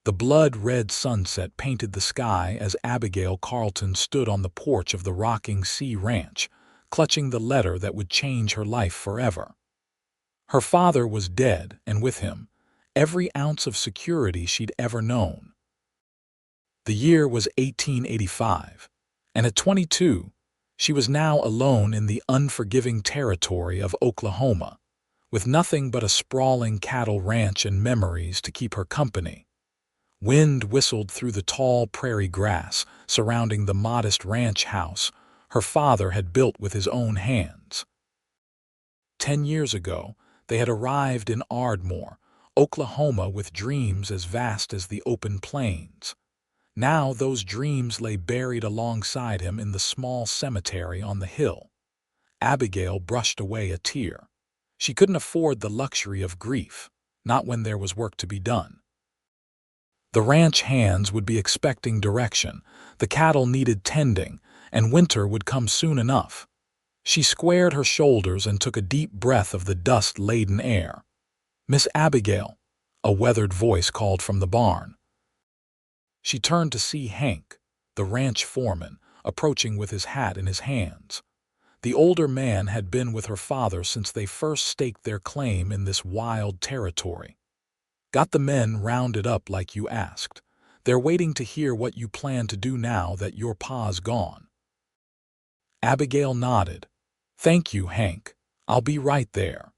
The blood-red sunset painted the sky as Abigail Carlton stood on the porch of the Rocking Sea Ranch, clutching the letter that would change her life forever. Her father was dead, and with him, every ounce of security she'd ever known. The year was 1885, and at 22, she was now alone in the unforgiving territory of Oklahoma, with nothing but a sprawling cattle ranch and memories to keep her company. Wind whistled through the tall prairie grass surrounding the modest ranch house her father had built with his own hands. 10 years ago, they had arrived in Ardmore, Oklahoma, with dreams as vast as the open plains. Now those dreams lay buried alongside him in the small cemetery on the hill. Abigail brushed away a tear. She couldn't afford the luxury of grief, not when there was work to be done. The ranch hands would be expecting direction, the cattle needed tending, and winter would come soon enough. She squared her shoulders and took a deep breath of the dust-laden air. "Miss Abigail," a weathered voice called from the barn. She turned to see Hank, the ranch foreman, approaching with his hat in his hands. The older man had been with her father since they first staked their claim in this wild territory. "Got the men rounded up like you asked. They're waiting to hear what you plan to do now that your pa's gone." Abigail nodded. "Thank you, Hank. I'll be right there."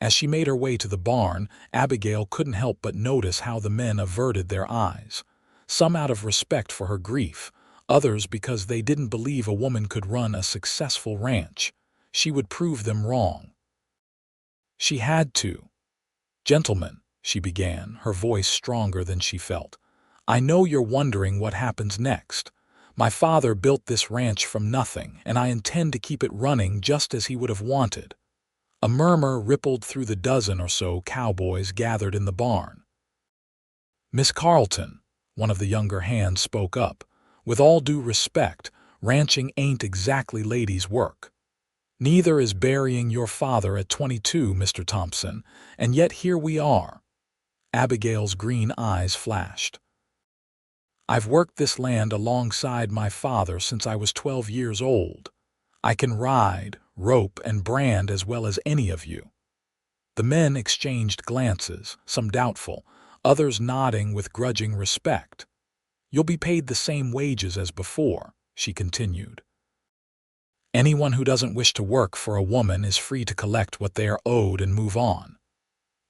As she made her way to the barn, Abigail couldn't help but notice how the men averted their eyes, some out of respect for her grief, others because they didn't believe a woman could run a successful ranch. She would prove them wrong. She had to. "Gentlemen," she began, her voice stronger than she felt, "I know you're wondering what happens next. My father built this ranch from nothing, and I intend to keep it running just as he would have wanted." A murmur rippled through the dozen or so cowboys gathered in the barn. "Miss Carlton," one of the younger hands spoke up, "with all due respect, ranching ain't exactly ladies' work. Neither is burying your father at 22, Mr. Thompson, and yet here we are." Abigail's green eyes flashed. "I've worked this land alongside my father since I was 12 years old. I can ride, rope, and brand as well as any of you." The men exchanged glances, some doubtful, others nodding with grudging respect. "You'll be paid the same wages as before," she continued. "Anyone who doesn't wish to work for a woman is free to collect what they are owed and move on."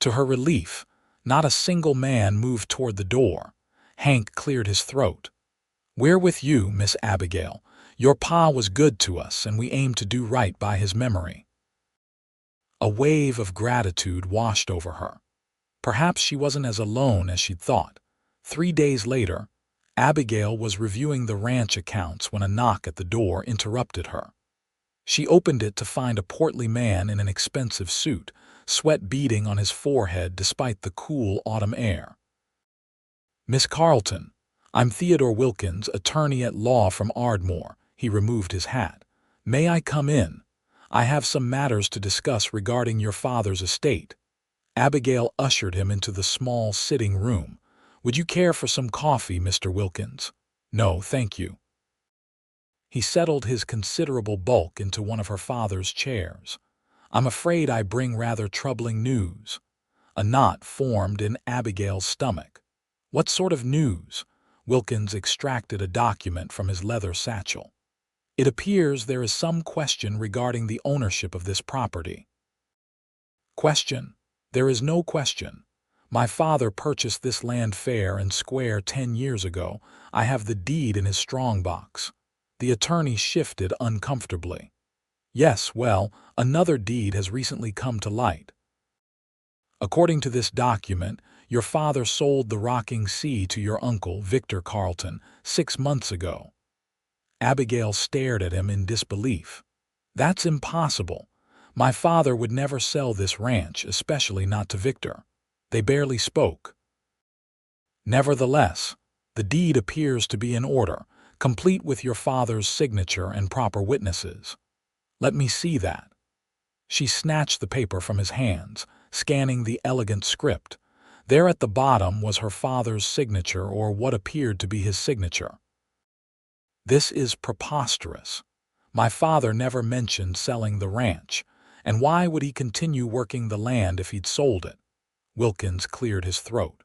To her relief, not a single man moved toward the door. Hank cleared his throat. "We're with you, Miss Abigail. Your pa was good to us, and we aim to do right by his memory." A wave of gratitude washed over her. Perhaps she wasn't as alone as she'd thought. 3 days later, Abigail was reviewing the ranch accounts when a knock at the door interrupted her. She opened it to find a portly man in an expensive suit, sweat beading on his forehead despite the cool autumn air. "Miss Carlton, I'm Theodore Wilkins, attorney at law from Ardmore." He removed his hat. "May I come in? I have some matters to discuss regarding your father's estate." Abigail ushered him into the small sitting room. "Would you care for some coffee, Mr. Wilkins?" "No, thank you." He settled his considerable bulk into one of her father's chairs. "I'm afraid I bring rather troubling news." A knot formed in Abigail's stomach. "What sort of news?" Wilkins extracted a document from his leather satchel. "It appears there is some question regarding the ownership of this property." "Question? There is no question. My father purchased this land fair and square 10 years ago. I have the deed in his strongbox." The attorney shifted uncomfortably. "Yes, well, another deed has recently come to light. According to this document, your father sold the Rocking Sea to your uncle, Victor Carlton, 6 months ago." Abigail stared at him in disbelief. "That's impossible. My father would never sell this ranch, especially not to Victor." They barely spoke. "Nevertheless, the deed appears to be in order, complete with your father's signature and proper witnesses." "Let me see that." She snatched the paper from his hands, scanning the elegant script. There at the bottom was her father's signature, or what appeared to be his signature. This is preposterous. My father never mentioned selling the ranch, and why would he continue working the land if he'd sold it? Wilkins cleared his throat.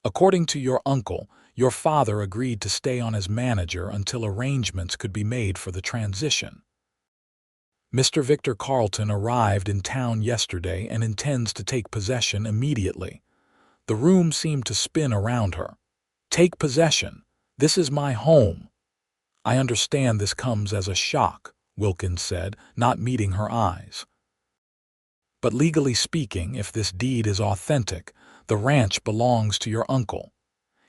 According to your uncle, your father agreed to stay on as manager until arrangements could be made for the transition. Mr. Victor Carlton arrived in town yesterday and intends to take possession immediately. The room seemed to spin around her. Take possession. This is my home. I understand this comes as a shock, Wilkins said, not meeting her eyes. But legally speaking, if this deed is authentic, the ranch belongs to your uncle.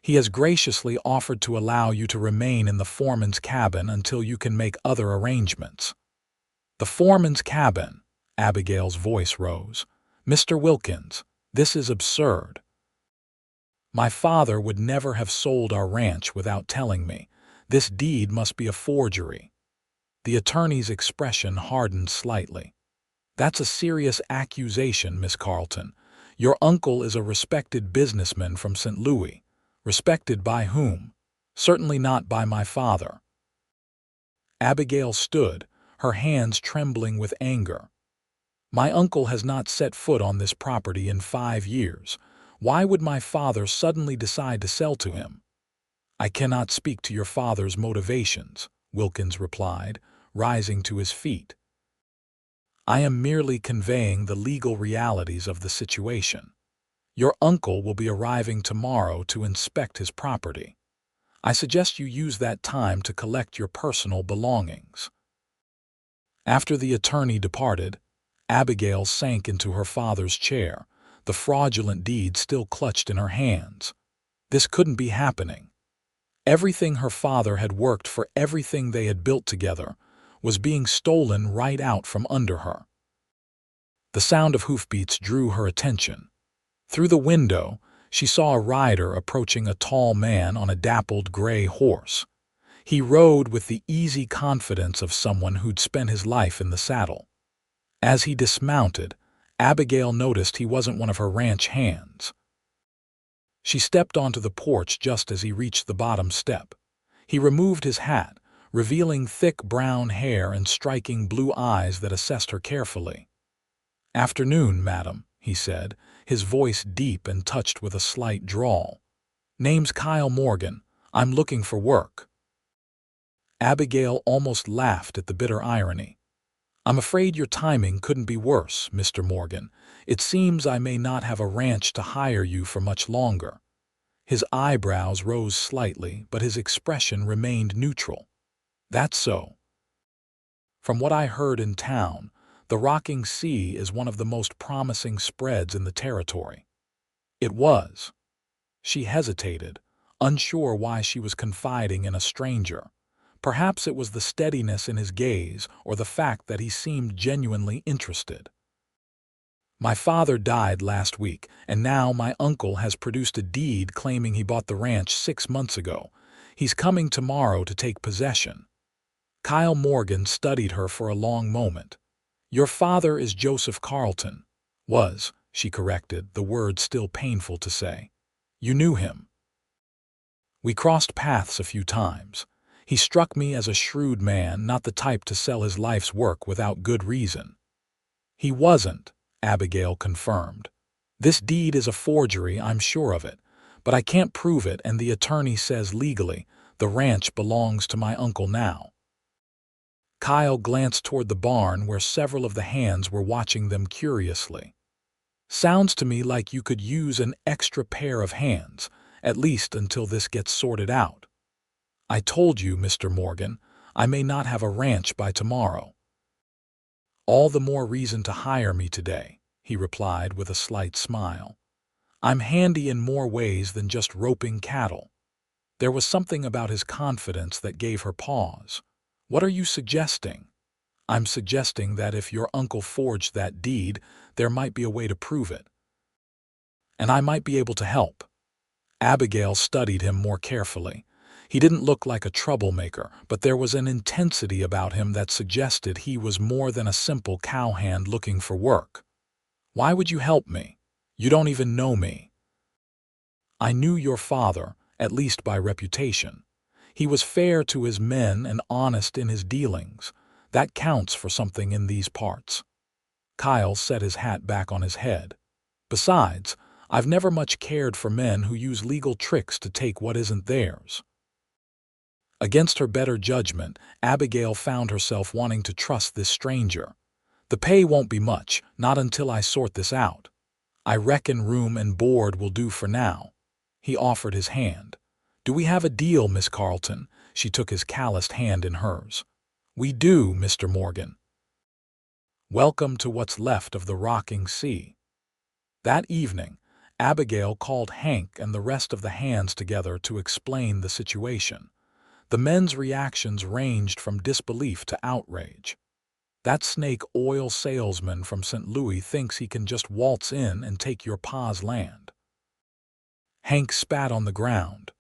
He has graciously offered to allow you to remain in the foreman's cabin until you can make other arrangements. The foreman's cabin, Abigail's voice rose. Mr. Wilkins, this is absurd. My father would never have sold our ranch without telling me. This deed must be a forgery. The attorney's expression hardened slightly. That's a serious accusation, Miss Carlton. Your uncle is a respected businessman from St. Louis. Respected by whom? Certainly not by my father. Abigail stood, her hands trembling with anger. My uncle has not set foot on this property in 5 years. Why would my father suddenly decide to sell to him? I cannot speak to your father's motivations, Wilkins replied, rising to his feet. I am merely conveying the legal realities of the situation. Your uncle will be arriving tomorrow to inspect his property. I suggest you use that time to collect your personal belongings. After the attorney departed, Abigail sank into her father's chair, the fraudulent deed still clutched in her hands. This couldn't be happening. Everything her father had worked for, everything they had built together, was being stolen right out from under her. The sound of hoofbeats drew her attention. Through the window, she saw a rider approaching a tall man on a dappled gray horse. He rode with the easy confidence of someone who'd spent his life in the saddle. As he dismounted, Abigail noticed he wasn't one of her ranch hands. She stepped onto the porch just as he reached the bottom step. He removed his hat, revealing thick brown hair and striking blue eyes that assessed her carefully. "Afternoon, madam," he said, his voice deep and touched with a slight drawl. "Name's Kyle Morgan. I'm looking for work." Abigail almost laughed at the bitter irony. "I'm afraid your timing couldn't be worse, Mr. Morgan. It seems I may not have a ranch to hire you for much longer." His eyebrows rose slightly, but his expression remained neutral. "That's so. From what I heard in town, the rocking sea is one of the most promising spreads in the territory." It was. She hesitated, unsure why she was confiding in a stranger. Perhaps it was the steadiness in his gaze or the fact that he seemed genuinely interested. "My father died last week, and now my uncle has produced a deed claiming he bought the ranch 6 months ago. He's coming tomorrow to take possession." Kyle Morgan studied her for a long moment. "Your father is Joseph Carlton." "Was," she corrected, the word still painful to say. "You knew him." "We crossed paths a few times. He struck me as a shrewd man, not the type to sell his life's work without good reason." "He wasn't," Abigail confirmed. "This deed is a forgery, I'm sure of it, but I can't prove it, and the attorney says legally the ranch belongs to my uncle now." Kyle glanced toward the barn where several of the hands were watching them curiously. "Sounds to me like you could use an extra pair of hands, at least until this gets sorted out. I told you, Mr. Morgan, I may not have a ranch by tomorrow." "All the more reason to hire me today," he replied with a slight smile. "I'm handy in more ways than just roping cattle." There was something about his confidence that gave her pause. "What are you suggesting?" "I'm suggesting that if your uncle forged that deed, there might be a way to prove it. And I might be able to help." Abigail studied him more carefully. He didn't look like a troublemaker, but there was an intensity about him that suggested he was more than a simple cowhand looking for work. "Why would you help me? You don't even know me." I knew your father, at least by reputation. He was fair to his men and honest in his dealings. That counts for something in these parts." Kyle set his hat back on his head. "Besides, I've never much cared for men who use legal tricks to take what isn't theirs." Against her better judgment, Abigail found herself wanting to trust this stranger. "The pay won't be much, not until I sort this out. I reckon room and board will do for now." He offered his hand. "Do we have a deal, Miss Carlton?" She took his calloused hand in hers. "We do, Mr. Morgan. Welcome to what's left of the rocking sea." That evening, Abigail called Hank and the rest of the hands together to explain the situation. The men's reactions ranged from disbelief to outrage. "That snake oil salesman from St. Louis thinks he can just waltz in and take your pa's land." Hank spat on the ground.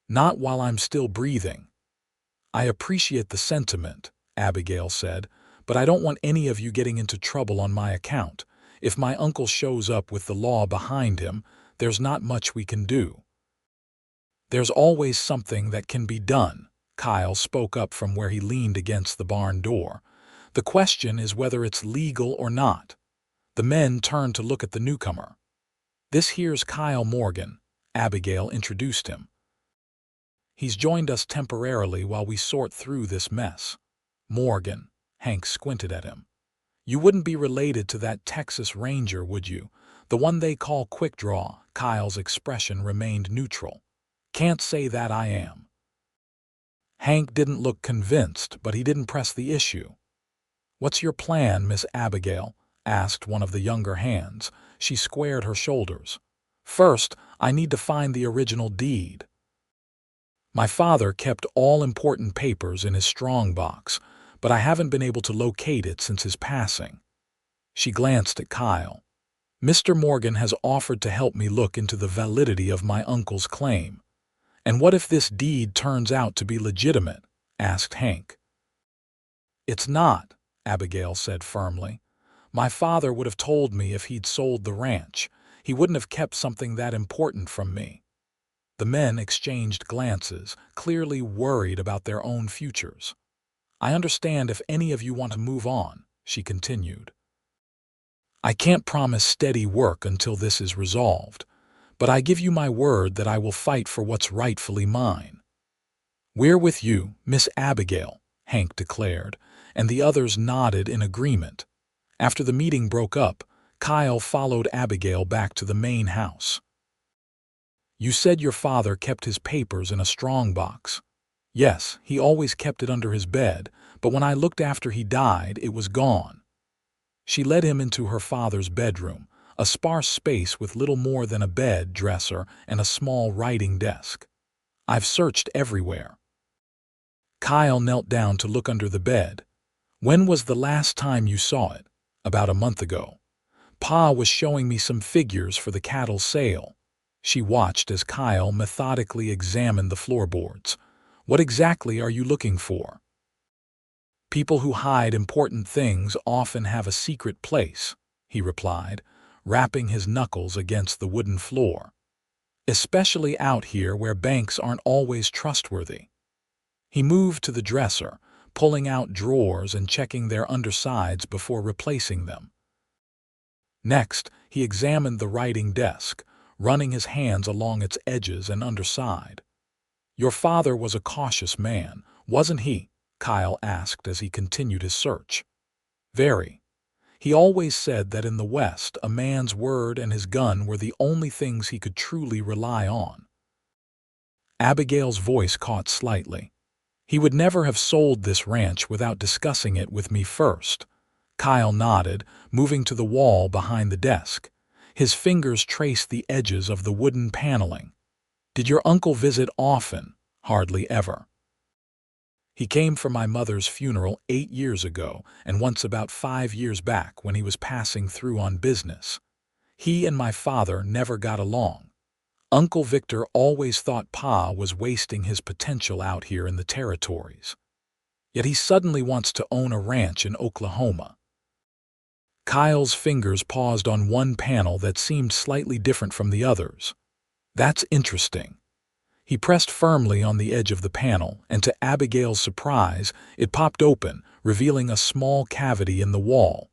"Not while I'm still breathing." "I appreciate the sentiment," Abigail said, "but I don't want any of you getting into trouble on my account. If my uncle shows up with the law behind him, there's not much we can do." "There's always something that can be done," Kyle spoke up from where he leaned against the barn door. "The question is whether it's legal or not." The men turned to look at the newcomer. "This here's Kyle Morgan," Abigail introduced him. "He's joined us temporarily while we sort through this mess." "Morgan," Hank squinted at him. "You wouldn't be related to that Texas Ranger, would you? The one they call Quick Draw." Kyle's expression remained neutral. "Can't say that I am." Hank didn't look convinced, but he didn't press the issue. "What's your plan, Miss Abigail?" asked one of the younger hands. She squared her shoulders. "First, I need to find the original deed. My father kept all important papers in his strongbox, but I haven't been able to locate it since his passing." She glanced at Kyle. "Mr. Morgan has offered to help me look into the validity of my uncle's claim." "And what if this deed turns out to be legitimate?" asked Hank. "It's not," Abigail said firmly. "My father would have told me if he'd sold the ranch. He wouldn't have kept something that important from me." The men exchanged glances, clearly worried about their own futures. "I understand if any of you want to move on," she continued. "I can't promise steady work until this is resolved, but I give you my word that I will fight for what's rightfully mine." "We're with you, Miss Abigail," Hank declared, and the others nodded in agreement. After the meeting broke up, Kyle followed Abigail back to the main house. "You said your father kept his papers in a strongbox." "Yes, he always kept it under his bed, but when I looked after he died, it was gone." She led him into her father's bedroom, a sparse space with little more than a bed, dresser, and a small writing desk. "I've searched everywhere." Kyle knelt down to look under the bed. "When was the last time you saw it?" "About a month ago. Pa was showing me some figures for the cattle sale." She watched as Kyle methodically examined the floorboards. "What exactly are you looking for?" "People who hide important things often have a secret place," he replied, rapping his knuckles against the wooden floor. "Especially out here where banks aren't always trustworthy." He moved to the dresser, pulling out drawers and checking their undersides before replacing them. Next, he examined the writing desk, running his hands along its edges and underside. "Your father was a cautious man, wasn't he?" Kyle asked as he continued his search. "Very. He always said that in the West a man's word and his gun were the only things he could truly rely on." Abigail's voice caught slightly. "He would never have sold this ranch without discussing it with me first." Kyle nodded, moving to the wall behind the desk. His fingers traced the edges of the wooden paneling. "Did your uncle visit often?" "Hardly ever. He came for my mother's funeral 8 years ago and once about 5 years back when he was passing through on business. He and my father never got along. Uncle Victor always thought Pa was wasting his potential out here in the territories. Yet he suddenly wants to own a ranch in Oklahoma." Kyle's fingers paused on one panel that seemed slightly different from the others. That's interesting. He pressed firmly on the edge of the panel, and to Abigail's surprise, it popped open, revealing a small cavity in the wall.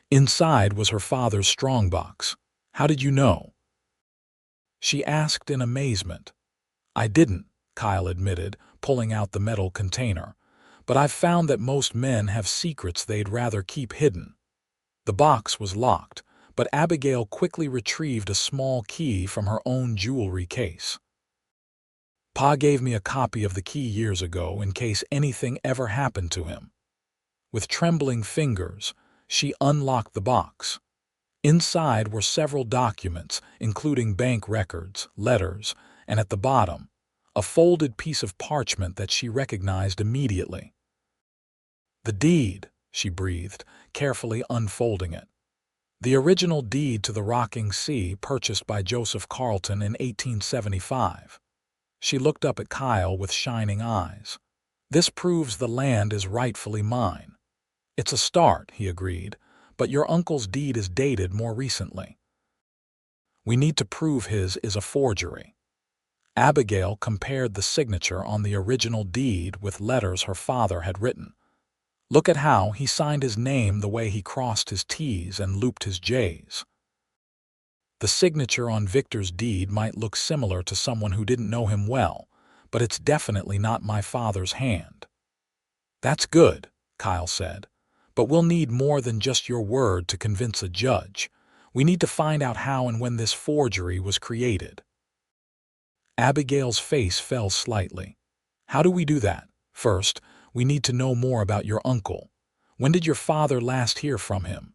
Inside was her father's strongbox. How did you know? She asked in amazement. I didn't, Kyle admitted, pulling out the metal container. But I've found that most men have secrets they'd rather keep hidden. The box was locked, but Abigail quickly retrieved a small key from her own jewelry case. Pa gave me a copy of the key years ago in case anything ever happened to him. With trembling fingers, she unlocked the box. Inside were several documents, including bank records, letters, and at the bottom, a folded piece of parchment that she recognized immediately. The deed, she breathed, carefully unfolding it. The original deed to the rocking sea purchased by Joseph Carlton in 1875. She looked up at Kyle with shining eyes. This proves the land is rightfully mine. It's a start, he agreed, but your uncle's deed is dated more recently. We need to prove his is a forgery. Abigail compared the signature on the original deed with letters her father had written. Look at how he signed his name the way he crossed his T's and looped his J's. The signature on Victor's deed might look similar to someone who didn't know him well, but it's definitely not my father's hand. That's good, Kyle said, but we'll need more than just your word to convince a judge. We need to find out how and when this forgery was created. Abigail's face fell slightly. How do we do that? First, we need to know more about your uncle. When did your father last hear from him?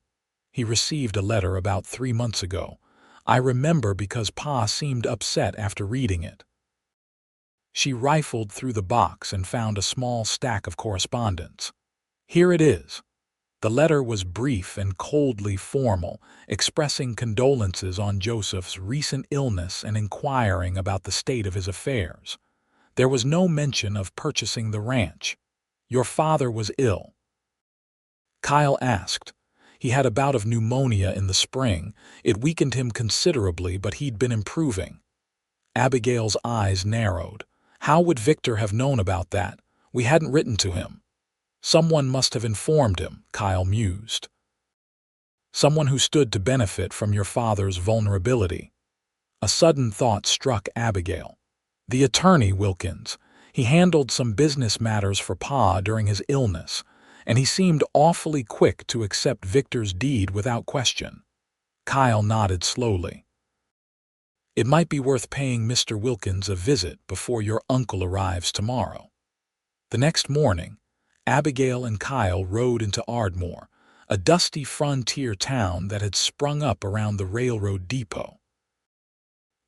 He received a letter about 3 months ago. I remember because Pa seemed upset after reading it. She rifled through the box and found a small stack of correspondence. Here it is. The letter was brief and coldly formal, expressing condolences on Joseph's recent illness and inquiring about the state of his affairs. There was no mention of purchasing the ranch. Your father was ill. Kyle asked. He had a bout of pneumonia in the spring. It weakened him considerably, but he'd been improving. Abigail's eyes narrowed. How would Victor have known about that? We hadn't written to him. Someone must have informed him, Kyle mused. Someone who stood to benefit from your father's vulnerability. A sudden thought struck Abigail. The attorney, Wilkins. He handled some business matters for Pa during his illness, and he seemed awfully quick to accept Victor's deed without question. Kyle nodded slowly. It might be worth paying Mr. Wilkins a visit before your uncle arrives tomorrow. The next morning, Abigail and Kyle rode into Ardmore, a dusty frontier town that had sprung up around the railroad depot.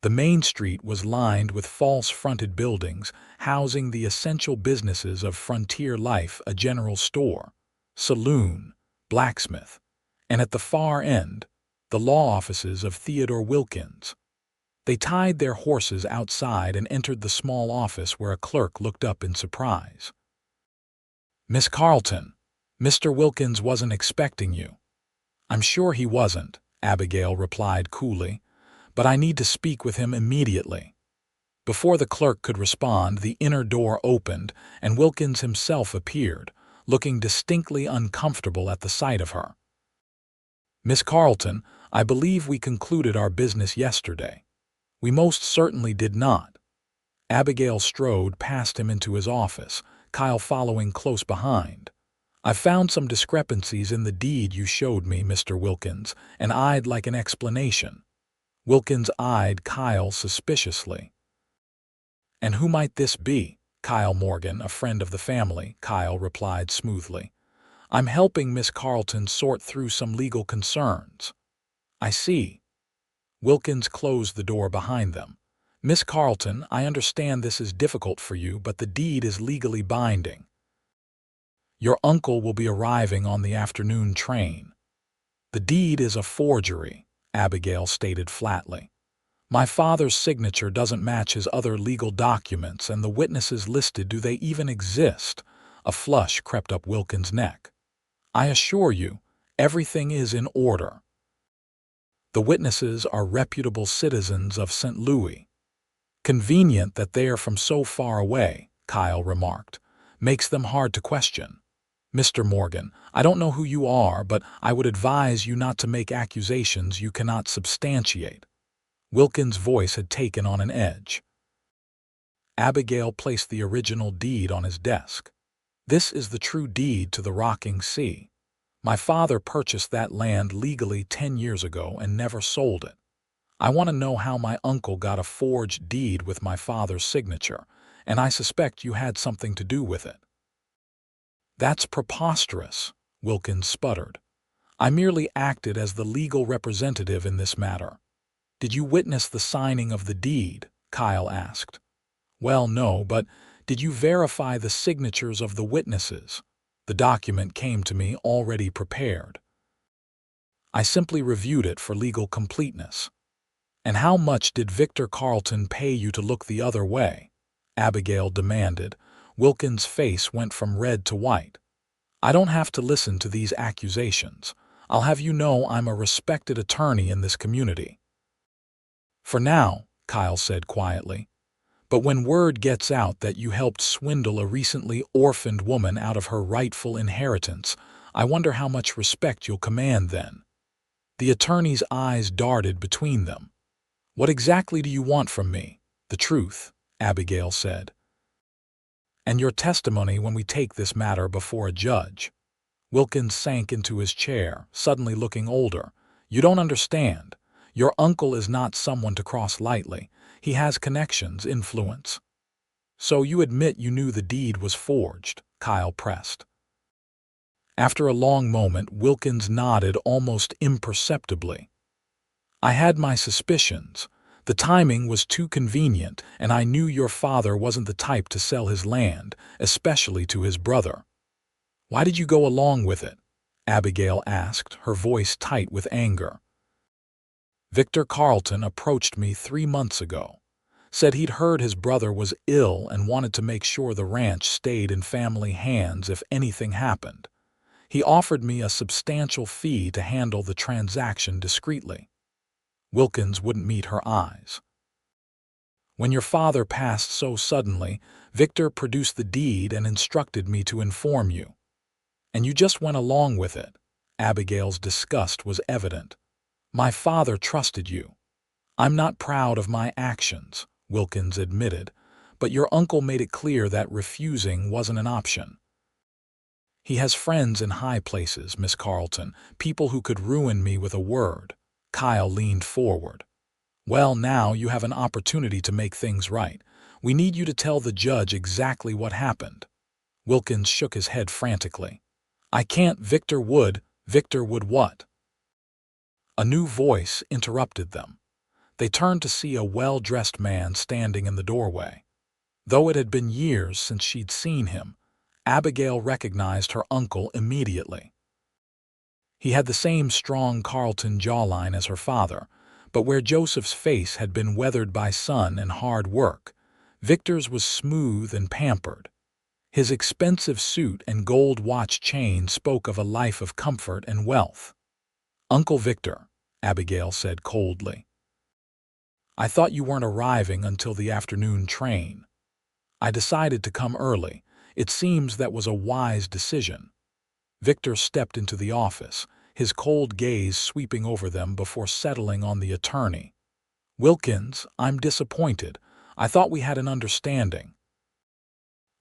The main street was lined with false-fronted buildings housing the essential businesses of frontier life, a general store, saloon, blacksmith, and at the far end, the law offices of Theodore Wilkins. They tied their horses outside and entered the small office where a clerk looked up in surprise. Miss Carlton, Mr. Wilkins wasn't expecting you. I'm sure he wasn't, Abigail replied coolly, but I need to speak with him immediately. Before the clerk could respond, the inner door opened and Wilkins himself appeared, looking distinctly uncomfortable at the sight of her. Miss Carlton, I believe we concluded our business yesterday. We most certainly did not. Abigail strode past him into his office, Kyle following close behind. I found some discrepancies in the deed you showed me, Mr. Wilkins, and I'd like an explanation. Wilkins eyed Kyle suspiciously. And who might this be? Kyle Morgan, a friend of the family, Kyle replied smoothly. I'm helping Miss Carlton sort through some legal concerns. I see. Wilkins closed the door behind them. Miss Carlton, I understand this is difficult for you, but the deed is legally binding. Your uncle will be arriving on the afternoon train. The deed is a forgery, Abigail stated flatly. My father's signature doesn't match his other legal documents, and the witnesses listed, do they even exist? A flush crept up Wilkins' neck. I assure you, everything is in order. The witnesses are reputable citizens of St. Louis. Convenient that they are from so far away, Kyle remarked. Makes them hard to question. Mr. Morgan, I don't know who you are, but I would advise you not to make accusations you cannot substantiate. Wilkins' voice had taken on an edge. Abigail placed the original deed on his desk. This is the true deed to the rocking sea. My father purchased that land legally 10 years ago and never sold it. I want to know how my uncle got a forged deed with my father's signature, and I suspect you had something to do with it. That's preposterous, Wilkins sputtered. I merely acted as the legal representative in this matter. Did you witness the signing of the deed? Kyle asked. Well, no, but did you verify the signatures of the witnesses? The document came to me already prepared. I simply reviewed it for legal completeness. And how much did Victor Carlton pay you to look the other way? Abigail demanded. Wilkins' face went from red to white. I don't have to listen to these accusations. I'll have you know I'm a respected attorney in this community. For now, Kyle said quietly. But when word gets out that you helped swindle a recently orphaned woman out of her rightful inheritance, I wonder how much respect you'll command then. The attorney's eyes darted between them. What exactly do you want from me? The truth, Abigail said. And your testimony when we take this matter before a judge. Wilkins sank into his chair, suddenly looking older. You don't understand. Your uncle is not someone to cross lightly. He has connections, influence. So you admit you knew the deed was forged, Kyle pressed. After a long moment, Wilkins nodded almost imperceptibly. I had my suspicions. The timing was too convenient, and I knew your father wasn't the type to sell his land, especially to his brother. Why did you go along with it? Abigail asked, her voice tight with anger. Victor Carlton approached me 3 months ago. Said he'd heard his brother was ill and wanted to make sure the ranch stayed in family hands if anything happened. He offered me a substantial fee to handle the transaction discreetly. Wilkins wouldn't meet her eyes. When your father passed so suddenly, Victor produced the deed and instructed me to inform you. And you just went along with it. Abigail's disgust was evident. My father trusted you. I'm not proud of my actions, Wilkins admitted, but your uncle made it clear that refusing wasn't an option. He has friends in high places, Miss Carlton, people who could ruin me with a word. Kyle leaned forward. Well, now you have an opportunity to make things right. We need you to tell the judge exactly what happened. Wilkins shook his head frantically. I can't. Victor would what? A new voice interrupted them. They turned to see a well-dressed man standing in the doorway. Though it had been years since she'd seen him, Abigail recognized her uncle immediately. He had the same strong Carlton jawline as her father, but where Joseph's face had been weathered by sun and hard work, Victor's was smooth and pampered. His expensive suit and gold watch chain spoke of a life of comfort and wealth. Uncle Victor, Abigail said coldly. I thought you weren't arriving until the afternoon train. I decided to come early. It seems that was a wise decision. Victor stepped into the office, his cold gaze sweeping over them before settling on the attorney. Wilkins, I'm disappointed. I thought we had an understanding.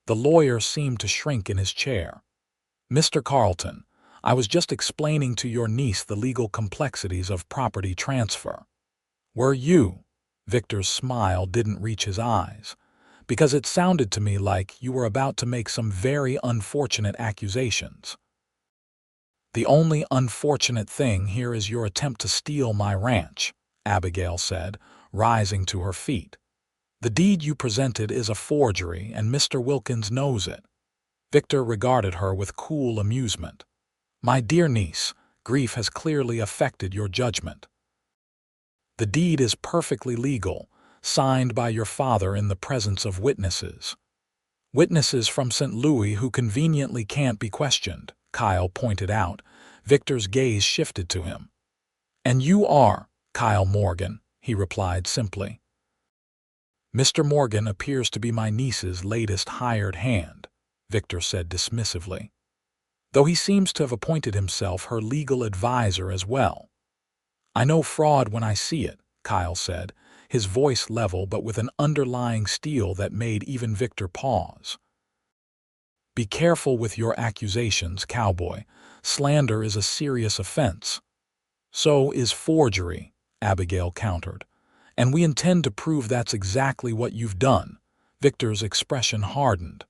The lawyer seemed to shrink in his chair. Mr. Carlton, I was just explaining to your niece the legal complexities of property transfer. Were you? Victor's smile didn't reach his eyes, because it sounded to me like you were about to make some very unfortunate accusations. The only unfortunate thing here is your attempt to steal my ranch, Abigail said, rising to her feet. The deed you presented is a forgery, and Mr. Wilkins knows it. Victor regarded her with cool amusement. My dear niece, grief has clearly affected your judgment. The deed is perfectly legal, signed by your father in the presence of witnesses. Witnesses from St. Louis who conveniently can't be questioned, Kyle pointed out. Victor's gaze shifted to him. And you are Kyle Morgan, he replied simply. Mr. Morgan appears to be my niece's latest hired hand, Victor said dismissively, though he seems to have appointed himself her legal advisor as well. I know fraud when I see it, Kyle said, his voice level but with an underlying steel that made even Victor pause. Be careful with your accusations, Cowboy. Slander is a serious offense. So is forgery, Abigail countered. And we intend to prove that's exactly what you've done. Victor's expression hardened.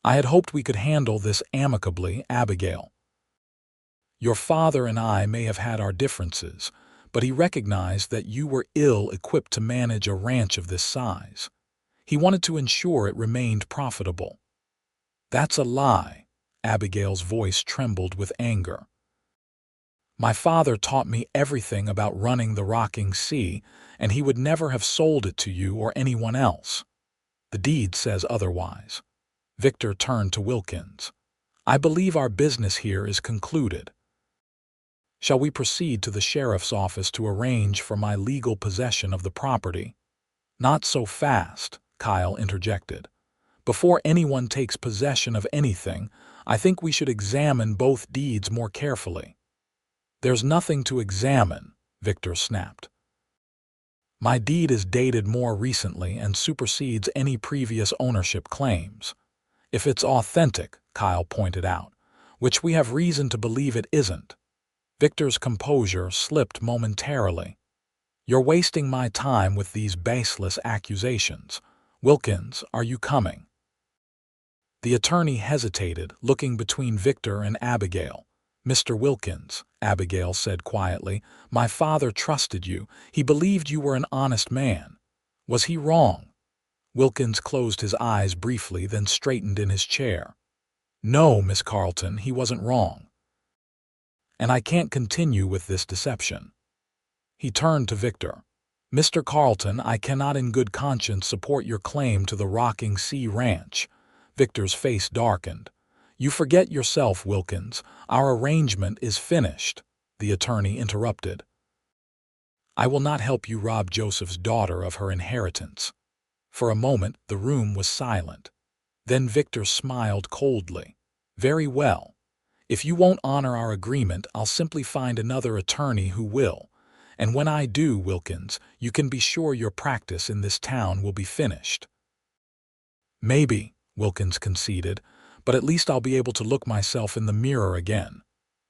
I had hoped we could handle this amicably, Abigail. Your father and I may have had our differences, but he recognized that you were ill-equipped to manage a ranch of this size. He wanted to ensure it remained profitable. That's a lie. Abigail's voice trembled with anger. My father taught me everything about running the rocking sea, and he would never have sold it to you or anyone else. The deed says otherwise. Victor turned to Wilkins. I believe our business here is concluded. Shall we proceed to the sheriff's office to arrange for my legal possession of the property? Not so fast, Kyle interjected. Before anyone takes possession of anything, I think we should examine both deeds more carefully. There's nothing to examine, Victor snapped. My deed is dated more recently and supersedes any previous ownership claims. If it's authentic, Kyle pointed out, which we have reason to believe it isn't. Victor's composure slipped momentarily. You're wasting my time with these baseless accusations. Wilkins, are you coming? The attorney hesitated, looking between Victor and Abigail. Mr. Wilkins, Abigail said quietly, my father trusted you. He believed you were an honest man. Was he wrong? Wilkins closed his eyes briefly, then straightened in his chair. No, Miss Carlton, he wasn't wrong. And I can't continue with this deception. He turned to Victor. Mr. Carlton, I cannot in good conscience support your claim to the Rocking Sea Ranch. Victor's face darkened. You forget yourself, Wilkins. Our arrangement is finished, the attorney interrupted. I will not help you rob Joseph's daughter of her inheritance. For a moment, the room was silent. Then Victor smiled coldly. Very well. If you won't honor our agreement, I'll simply find another attorney who will. And when I do, Wilkins, you can be sure your practice in this town will be finished. Maybe, Wilkins conceded, but at least I'll be able to look myself in the mirror again.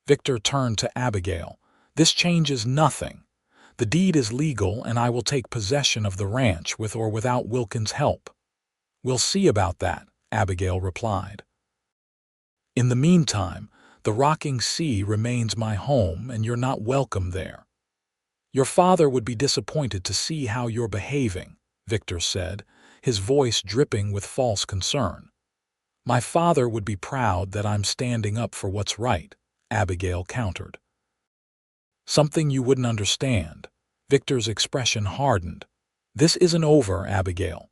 Victor turned to Abigail. This changes nothing. The deed is legal, and I will take possession of the ranch with or without Wilkins' help. We'll see about that, Abigail replied. In the meantime, the Rocking Sea remains my home, and you're not welcome there. Your father would be disappointed to see how you're behaving, Victor said, his voice dripping with false concern. My father would be proud that I'm standing up for what's right, Abigail countered. Something you wouldn't understand. Victor's expression hardened. This isn't over, Abigail.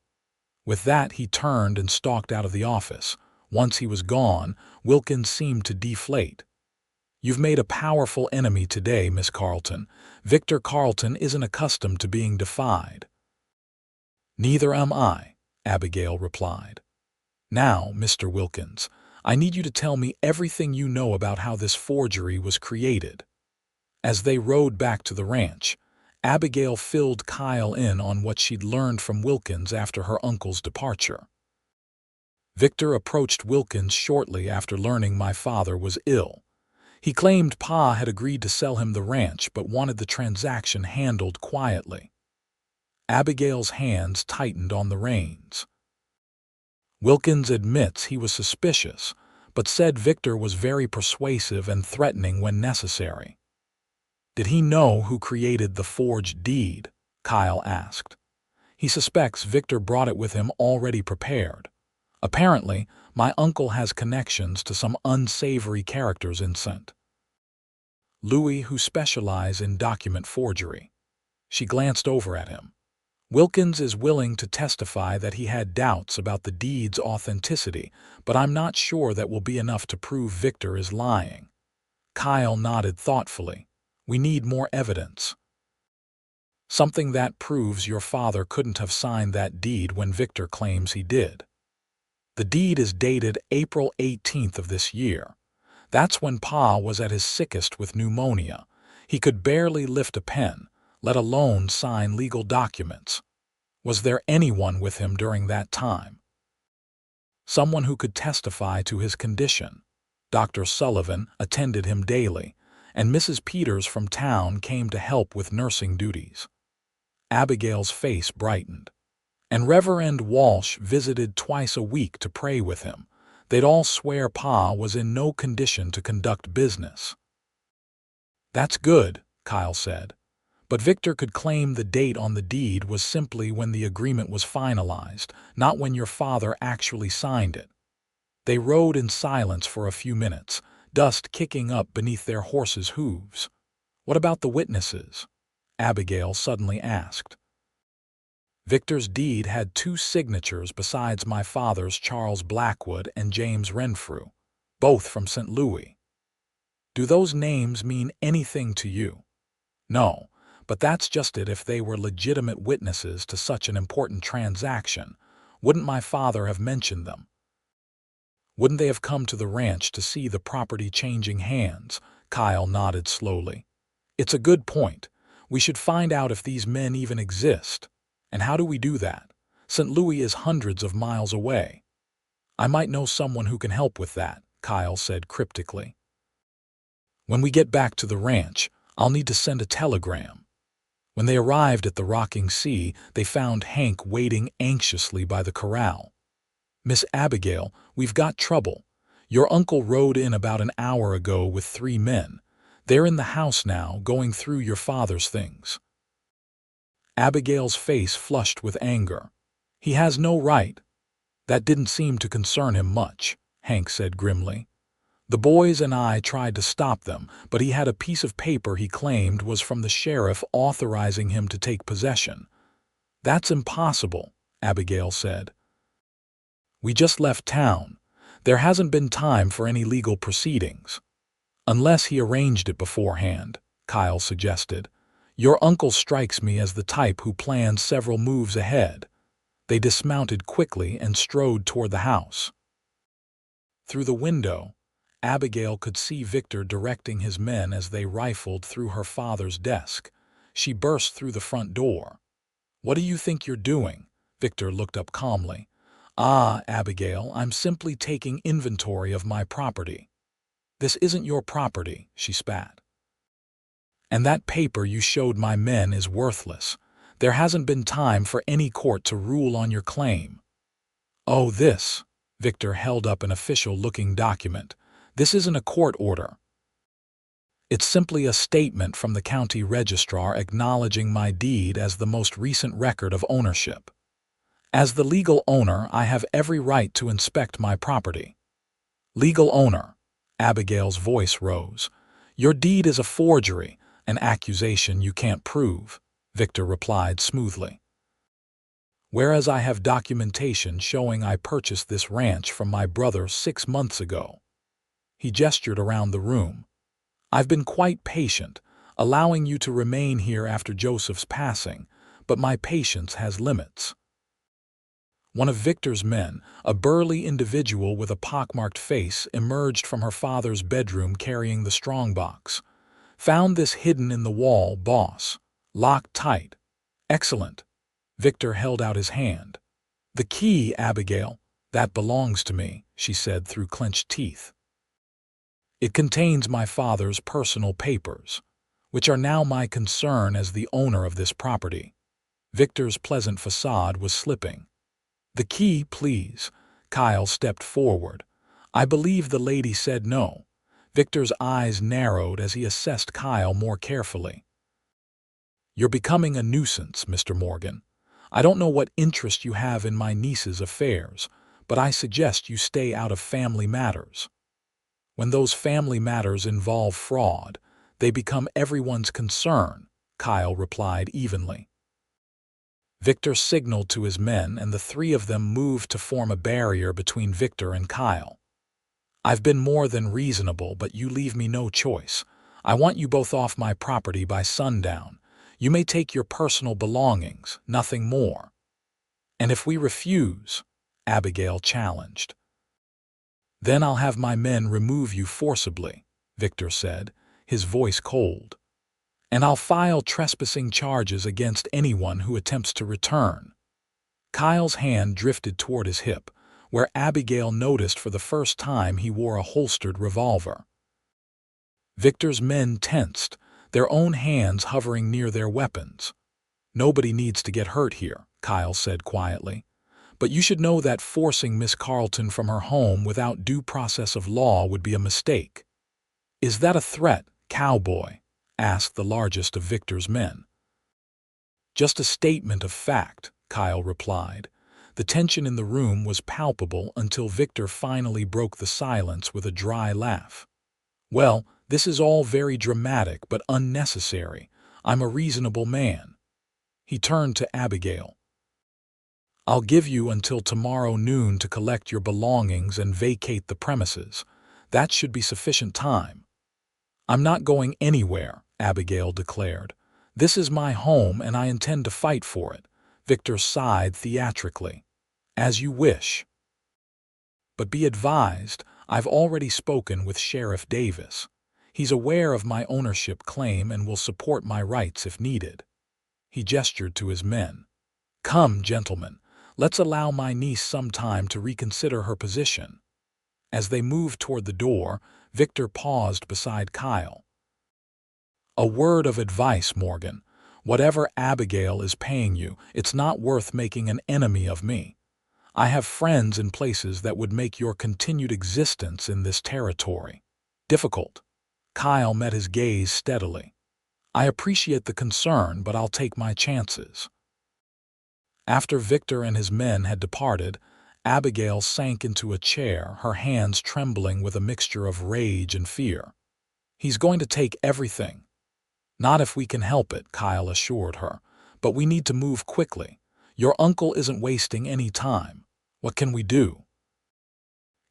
With that, he turned and stalked out of the office. Once he was gone, Wilkins seemed to deflate. You've made a powerful enemy today, Miss Carlton. Victor Carlton isn't accustomed to being defied. Neither am I, Abigail replied. Now, Mr. Wilkins, I need you to tell me everything you know about how this forgery was created. As they rode back to the ranch, Abigail filled Kyle in on what she'd learned from Wilkins after her uncle's departure. Victor approached Wilkins shortly after learning my father was ill. He claimed Pa had agreed to sell him the ranch but wanted the transaction handled quietly. Abigail's hands tightened on the reins. Wilkins admits he was suspicious, but said Victor was very persuasive and threatening when necessary. Did he know who created the forged deed? Kyle asked. He suspects Victor brought it with him already prepared. Apparently, my uncle has connections to some unsavory characters in St. Louis who specialize in document forgery. She glanced over at him. Wilkins is willing to testify that he had doubts about the deed's authenticity, but I'm not sure that will be enough to prove Victor is lying. Kyle nodded thoughtfully. We need more evidence. Something that proves your father couldn't have signed that deed when Victor claims he did. The deed is dated April 18th of this year. That's when Pa was at his sickest with pneumonia. He could barely lift a pen, let alone sign legal documents. Was there anyone with him during that time? Someone who could testify to his condition. Dr. Sullivan attended him daily, and Mrs. Peters from town came to help with nursing duties. Abigail's face brightened. And Reverend Walsh visited twice a week to pray with him. They'd all swear Pa was in no condition to conduct business. That's good, Kyle said. But Victor could claim the date on the deed was simply when the agreement was finalized, not when your father actually signed it. They rode in silence for a few minutes, dust kicking up beneath their horses' hooves. What about the witnesses? Abigail suddenly asked. Victor's deed had 2 signatures besides my father's, Charles Blackwood and James Renfrew, both from St. Louis. Do those names mean anything to you? No, but that's just it. If they were legitimate witnesses to such an important transaction, wouldn't my father have mentioned them? Wouldn't they have come to the ranch to see the property changing hands? Kyle nodded slowly. It's a good point. We should find out if these men even exist. And how do we do that? St. Louis is hundreds of miles away. I might know someone who can help with that, Kyle said cryptically. When we get back to the ranch, I'll need to send a telegram. When they arrived at the rocking sea, they found Hank waiting anxiously by the corral. Miss Abigail, we've got trouble. Your uncle rode in about an hour ago with 3 men. They're in the house now, going through your father's things. Abigail's face flushed with anger. He has no right. That didn't seem to concern him much, Hank said grimly. The boys and I tried to stop them, but he had a piece of paper he claimed was from the sheriff authorizing him to take possession. That's impossible, Abigail said. We just left town. There hasn't been time for any legal proceedings. Unless he arranged it beforehand, Kyle suggested. Your uncle strikes me as the type who plans several moves ahead. They dismounted quickly and strode toward the house. Through the window, Abigail could see Victor directing his men as they rifled through her father's desk. She burst through the front door. What do you think you're doing? Victor looked up calmly. Ah, Abigail, I'm simply taking inventory of my property. This isn't your property, she spat. And that paper you showed my men is worthless. There hasn't been time for any court to rule on your claim. Oh, this. Victor held up an official-looking document. This isn't a court order. It's simply a statement from the county registrar acknowledging my deed as the most recent record of ownership. As the legal owner, I have every right to inspect my property. Legal owner. Abigail's voice rose. Your deed is a forgery, an accusation you can't prove, Victor replied smoothly. Whereas I have documentation showing I purchased this ranch from my brother 6 months ago. He gestured around the room. I've been quite patient, allowing you to remain here after Joseph's passing, but my patience has limits. One of Victor's men, a burly individual with a pockmarked face, emerged from her father's bedroom carrying the strongbox. Found this hidden in the wall, boss. Locked tight. Excellent. Victor held out his hand. The key, Abigail. That belongs to me, she said through clenched teeth. It contains my father's personal papers, which are now my concern as the owner of this property. Victor's pleasant facade was slipping. The key, please. Kyle stepped forward. I believe the lady said no. Victor's eyes narrowed as he assessed Kyle more carefully. You're becoming a nuisance, Mr. Morgan. I don't know what interest you have in my niece's affairs, but I suggest you stay out of family matters. When those family matters involve fraud, they become everyone's concern, Kyle replied evenly. Victor signaled to his men, and the 3 of them moved to form a barrier between Victor and Kyle. I've been more than reasonable, but you leave me no choice. I want you both off my property by sundown. You may take your personal belongings, nothing more. And if we refuse, Abigail challenged. Then I'll have my men remove you forcibly, Victor said, his voice cold. And I'll file trespassing charges against anyone who attempts to return. Kyle's hand drifted toward his hip, where Abigail noticed for the first time he wore a holstered revolver. Victor's men tensed, their own hands hovering near their weapons. Nobody needs to get hurt here, Kyle said quietly. But you should know that forcing Miss Carlton from her home without due process of law would be a mistake. Is that a threat, Cowboy? Asked the largest of Victor's men. Just a statement of fact, Kyle replied. The tension in the room was palpable until Victor finally broke the silence with a dry laugh. Well, this is all very dramatic but unnecessary. I'm a reasonable man. He turned to Abigail. I'll give you until tomorrow noon to collect your belongings and vacate the premises. That should be sufficient time. I'm not going anywhere, Abigail declared. This is my home and I intend to fight for it. Victor sighed theatrically. As you wish. But be advised, I've already spoken with Sheriff Davis. He's aware of my ownership claim and will support my rights if needed. He gestured to his men. Come, gentlemen, let's allow my niece some time to reconsider her position. As they moved toward the door, Victor paused beside Kyle. A word of advice, Morgan. Whatever Abigail is paying you, it's not worth making an enemy of me. I have friends in places that would make your continued existence in this territory difficult. Kyle met his gaze steadily. I appreciate the concern, but I'll take my chances. After Victor and his men had departed, Abigail sank into a chair, her hands trembling with a mixture of rage and fear. He's going to take everything. Not if we can help it, Kyle assured her, but we need to move quickly. Your uncle isn't wasting any time. What can we do?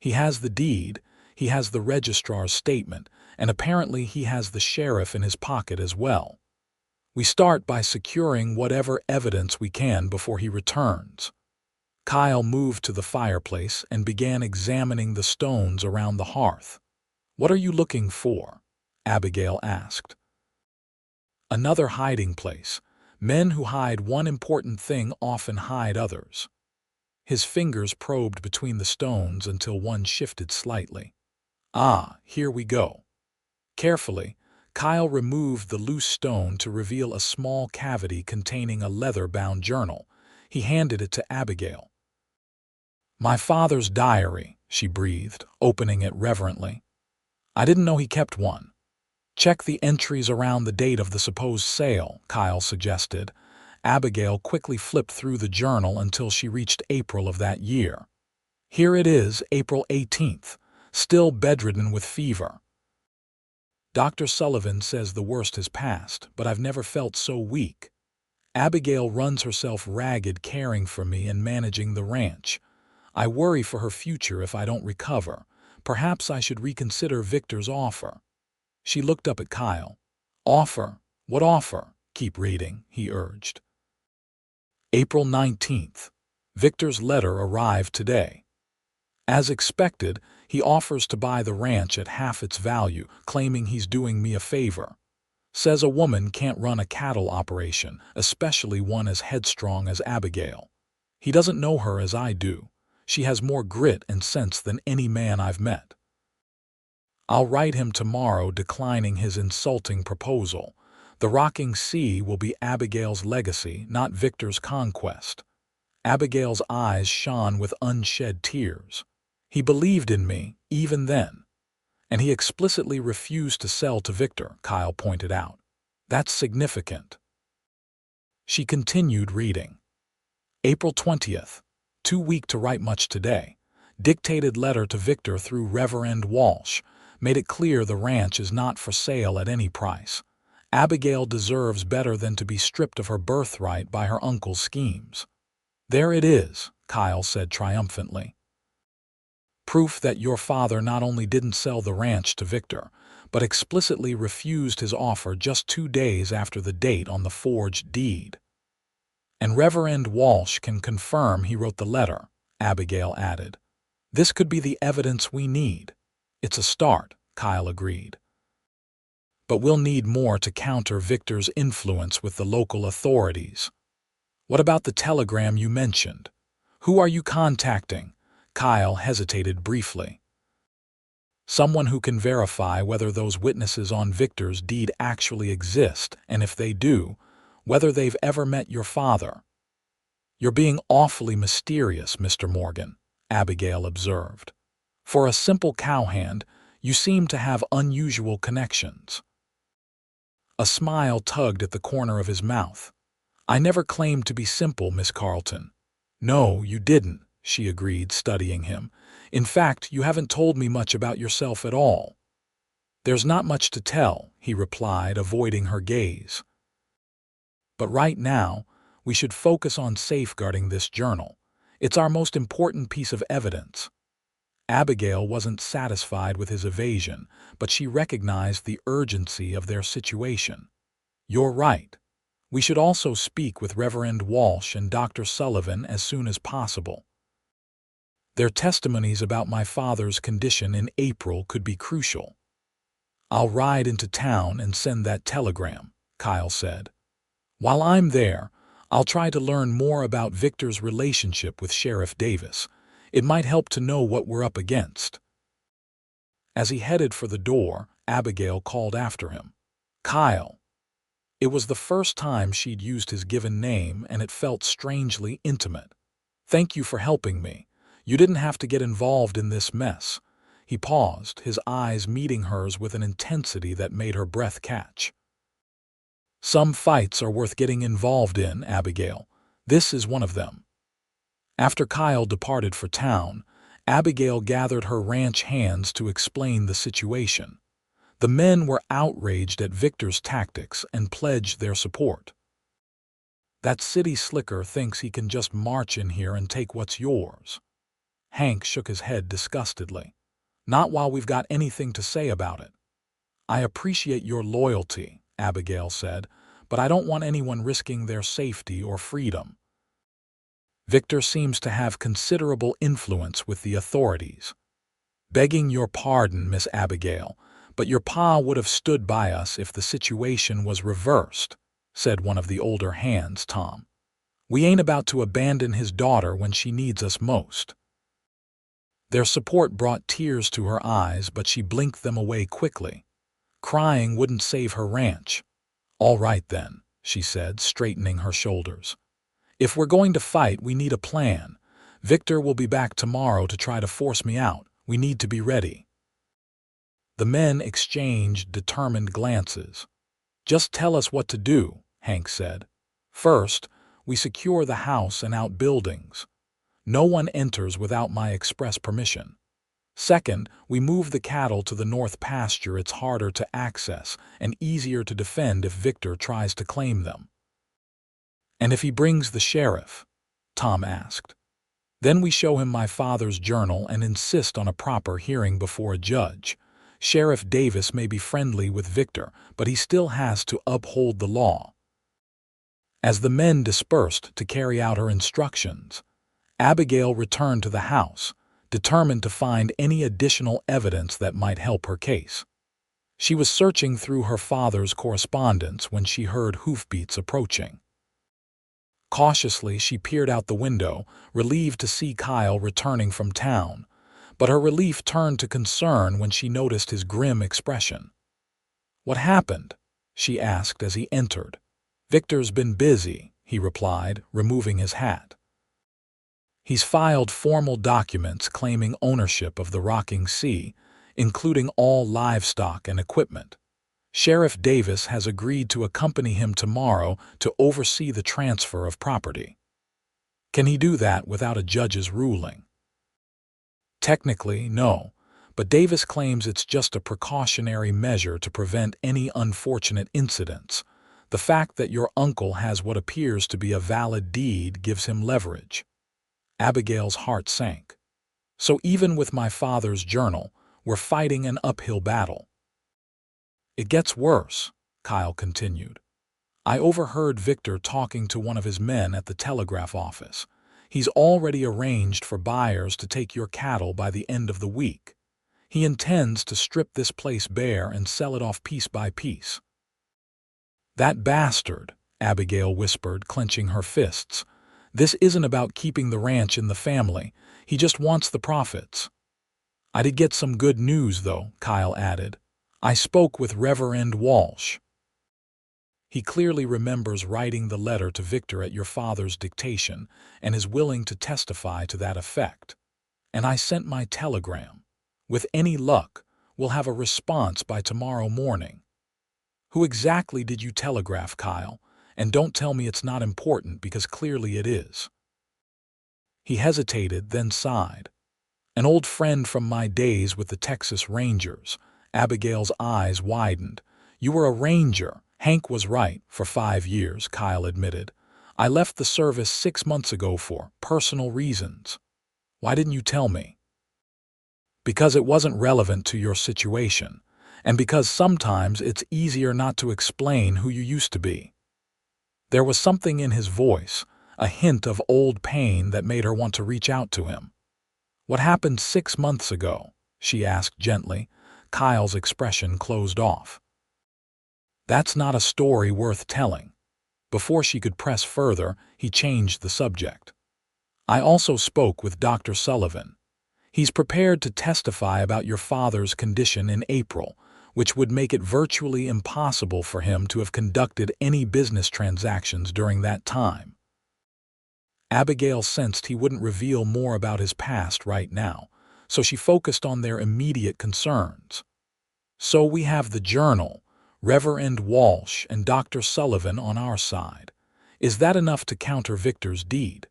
He has the deed, he has the registrar's statement, and apparently he has the sheriff in his pocket as well. We start by securing whatever evidence we can before he returns. Kyle moved to the fireplace and began examining the stones around the hearth. What are you looking for? Abigail asked. Another hiding place. Men who hide one important thing often hide others. His fingers probed between the stones until one shifted slightly. Ah, here we go. Carefully, Kyle removed the loose stone to reveal a small cavity containing a leather-bound journal. He handed it to Abigail. My father's diary, she breathed, opening it reverently. I didn't know he kept one. Check the entries around the date of the supposed sale, Kyle suggested. Abigail quickly flipped through the journal until she reached April of that year. Here it is, April 18th, still bedridden with fever. Dr. Sullivan says the worst has passed, but I've never felt so weak. Abigail runs herself ragged caring for me and managing the ranch. I worry for her future if I don't recover. Perhaps I should reconsider Victor's offer. She looked up at Kyle. Offer? What offer? Keep reading, he urged. April 19th. Victor's letter arrived today. As expected, he offers to buy the ranch at half its value, claiming he's doing me a favor. Says a woman can't run a cattle operation, especially one as headstrong as Abigail. He doesn't know her as I do. She has more grit and sense than any man I've met. I'll write him tomorrow declining his insulting proposal. The rocking sea will be Abigail's legacy, not Victor's conquest. Abigail's eyes shone with unshed tears. He believed in me, even then. And he explicitly refused to sell to Victor, Kyle pointed out. That's significant. She continued reading. April 20th. Too weak to write much today. Dictated letter to Victor through Reverend Walsh. Made it clear the ranch is not for sale at any price. Abigail deserves better than to be stripped of her birthright by her uncle's schemes. There it is, Kyle said triumphantly. Proof that your father not only didn't sell the ranch to Victor, but explicitly refused his offer just 2 days after the date on the forged deed. And Reverend Walsh can confirm he wrote the letter, Abigail added. This could be the evidence we need. It's a start, Kyle agreed. But we'll need more to counter Victor's influence with the local authorities. What about the telegram you mentioned? Who are you contacting? Kyle hesitated briefly. Someone who can verify whether those witnesses on Victor's deed actually exist, and if they do, whether they've ever met your father. You're being awfully mysterious, Mr. Morgan, Abigail observed. For a simple cowhand, you seem to have unusual connections. A smile tugged at the corner of his mouth. I never claimed to be simple, Miss Carlton. No, you didn't, she agreed, studying him. In fact, you haven't told me much about yourself at all. There's not much to tell, he replied, avoiding her gaze. But right now, we should focus on safeguarding this journal. It's our most important piece of evidence. Abigail wasn't satisfied with his evasion, but she recognized the urgency of their situation. You're right. We should also speak with Reverend Walsh and Dr. Sullivan as soon as possible. Their testimonies about my father's condition in April could be crucial. I'll ride into town and send that telegram, Kyle said. While I'm there, I'll try to learn more about Victor's relationship with Sheriff Davis. It might help to know what we're up against. As he headed for the door, Abigail called after him. Kyle. It was the first time she'd used his given name, and it felt strangely intimate. Thank you for helping me. You didn't have to get involved in this mess. He paused, his eyes meeting hers with an intensity that made her breath catch. Some fights are worth getting involved in, Abigail. This is one of them. After Kyle departed for town, Abigail gathered her ranch hands to explain the situation. The men were outraged at Victor's tactics and pledged their support. That city slicker thinks he can just march in here and take what's yours. Hank shook his head disgustedly. Not while we've got anything to say about it. I appreciate your loyalty, Abigail said, but I don't want anyone risking their safety or freedom. Victor seems to have considerable influence with the authorities. Begging your pardon, Miss Abigail, but your pa would have stood by us if the situation was reversed, said one of the older hands, Tom. We ain't about to abandon his daughter when she needs us most. Their support brought tears to her eyes, but she blinked them away quickly. Crying wouldn't save her ranch. All right then, she said, straightening her shoulders. If we're going to fight, we need a plan. Victor will be back tomorrow to try to force me out. We need to be ready. The men exchanged determined glances. Just tell us what to do, Hank said. First, we secure the house and outbuildings. No one enters without my express permission. Second, we move the cattle to the north pasture. It's harder to access and easier to defend if Victor tries to claim them. And if he brings the sheriff? Tom asked. Then we show him my father's journal and insist on a proper hearing before a judge. Sheriff Davis may be friendly with Victor, but he still has to uphold the law. As the men dispersed to carry out her instructions, Abigail returned to the house, determined to find any additional evidence that might help her case. She was searching through her father's correspondence when she heard hoofbeats approaching. Cautiously, she peered out the window, relieved to see Kyle returning from town, but her relief turned to concern when she noticed his grim expression. What happened? She asked as he entered. Victor's been busy, he replied, removing his hat. He's filed formal documents claiming ownership of the rocking sea, including all livestock and equipment. Sheriff Davis has agreed to accompany him tomorrow to oversee the transfer of property. Can he do that without a judge's ruling? Technically, no, but Davis claims it's just a precautionary measure to prevent any unfortunate incidents. The fact that your uncle has what appears to be a valid deed gives him leverage. Abigail's heart sank. So even with my father's journal, we're fighting an uphill battle. It gets worse, Kyle continued. I overheard Victor talking to one of his men at the telegraph office. He's already arranged for buyers to take your cattle by the end of the week. He intends to strip this place bare and sell it off piece by piece. That bastard, Abigail whispered, clenching her fists. This isn't about keeping the ranch in the family. He just wants the profits. I did get some good news, though, Kyle added. I spoke with Reverend Walsh. He clearly remembers writing the letter to Victor at your father's dictation and is willing to testify to that effect. And I sent my telegram. With any luck, we'll have a response by tomorrow morning. Who exactly did you telegraph, Kyle? And don't tell me it's not important, because clearly it is. He hesitated, then sighed. An old friend from my days with the Texas Rangers. Abigail's eyes widened. You were a ranger. Hank was right, for 5 years, Kyle admitted. I left the service 6 months ago for personal reasons. Why didn't you tell me? Because it wasn't relevant to your situation, and because sometimes it's easier not to explain who you used to be. There was something in his voice, a hint of old pain that made her want to reach out to him. What happened 6 months ago? She asked gently. Kyle's expression closed off. That's not a story worth telling. Before she could press further, he changed the subject. I also spoke with Dr. Sullivan. He's prepared to testify about your father's condition in April, which would make it virtually impossible for him to have conducted any business transactions during that time. Abigail sensed he wouldn't reveal more about his past right now, so she focused on their immediate concerns. So we have the journal, Reverend Walsh, and Dr. Sullivan on our side. Is that enough to counter Victor's deed?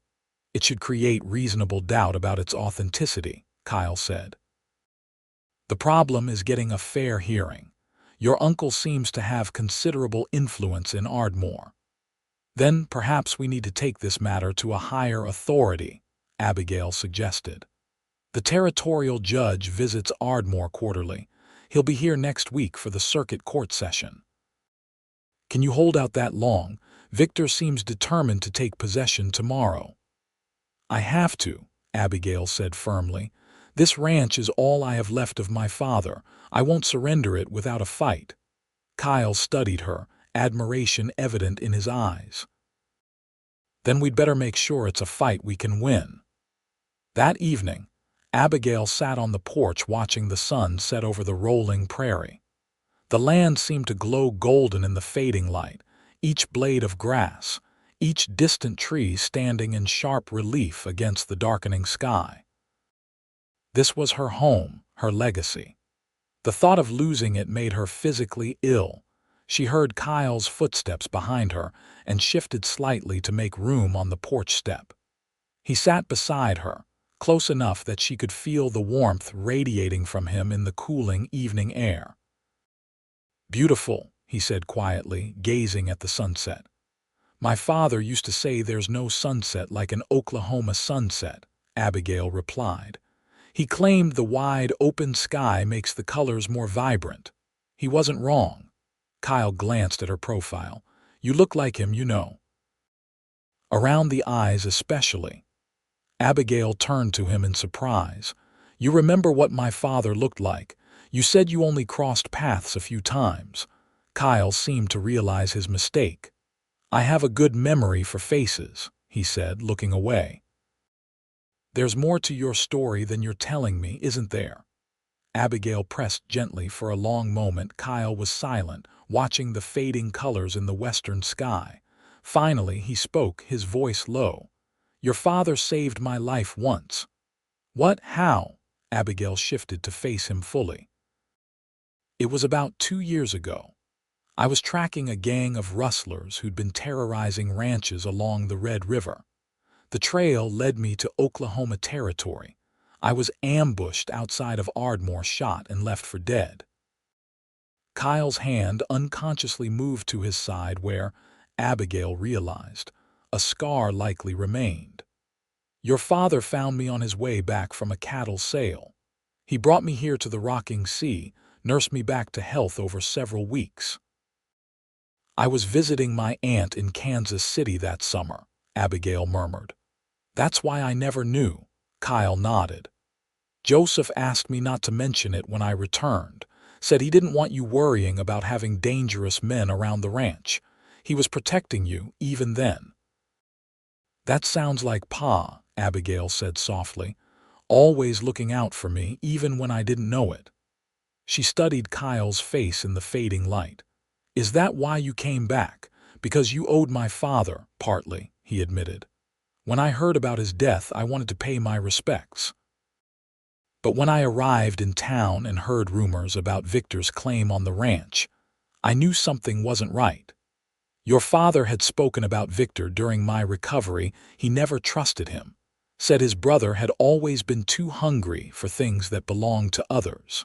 It should create reasonable doubt about its authenticity, Kyle said. The problem is getting a fair hearing. Your uncle seems to have considerable influence in Ardmore. Then perhaps we need to take this matter to a higher authority, Abigail suggested. The territorial judge visits Ardmore quarterly. He'll be here next week for the circuit court session. Can you hold out that long? Victor seems determined to take possession tomorrow. I have to, Abigail said firmly. This ranch is all I have left of my father. I won't surrender it without a fight. Kyle studied her, admiration evident in his eyes. Then we'd better make sure it's a fight we can win. That evening, Abigail sat on the porch watching the sun set over the rolling prairie. The land seemed to glow golden in the fading light, each blade of grass, each distant tree standing in sharp relief against the darkening sky. This was her home, her legacy. The thought of losing it made her physically ill. She heard Kyle's footsteps behind her and shifted slightly to make room on the porch step. He sat beside her, close enough that she could feel the warmth radiating from him in the cooling evening air. Beautiful, he said quietly, gazing at the sunset. My father used to say there's no sunset like an Oklahoma sunset, Abigail replied. He claimed the wide, open sky makes the colors more vibrant. He wasn't wrong. Kyle glanced at her profile. You look like him, you know. Around the eyes especially. Abigail turned to him in surprise. You remember what my father looked like? You said you only crossed paths a few times. Kyle seemed to realize his mistake. I have a good memory for faces, he said, looking away. There's more to your story than you're telling me, isn't there? Abigail pressed gently for a long moment. Kyle was silent, watching the fading colors in the western sky. Finally, he spoke, his voice low. Your father saved my life once. What? How? Abigail shifted to face him fully. It was about 2 years ago. I was tracking a gang of rustlers who'd been terrorizing ranches along the Red River. The trail led me to Oklahoma territory. I was ambushed outside of Ardmore, shot and left for dead. Kyle's hand unconsciously moved to his side where, Abigail realized, a scar likely remained. Your father found me on his way back from a cattle sale. He brought me here to the rocking sea, nursed me back to health over several weeks. I was visiting my aunt in Kansas City that summer, Abigail murmured. That's why I never knew, Kyle nodded. Joseph asked me not to mention it when I returned, said he didn't want you worrying about having dangerous men around the ranch. He was protecting you even then. That sounds like Pa, Abigail said softly, always looking out for me even when I didn't know it. She studied Kyle's face in the fading light. Is that why you came back? Because you owed my father, partly, he admitted. When I heard about his death, I wanted to pay my respects. But when I arrived in town and heard rumors about Victor's claim on the ranch, I knew something wasn't right. Your father had spoken about Victor during my recovery. He never trusted him. Said his brother had always been too hungry for things that belonged to others.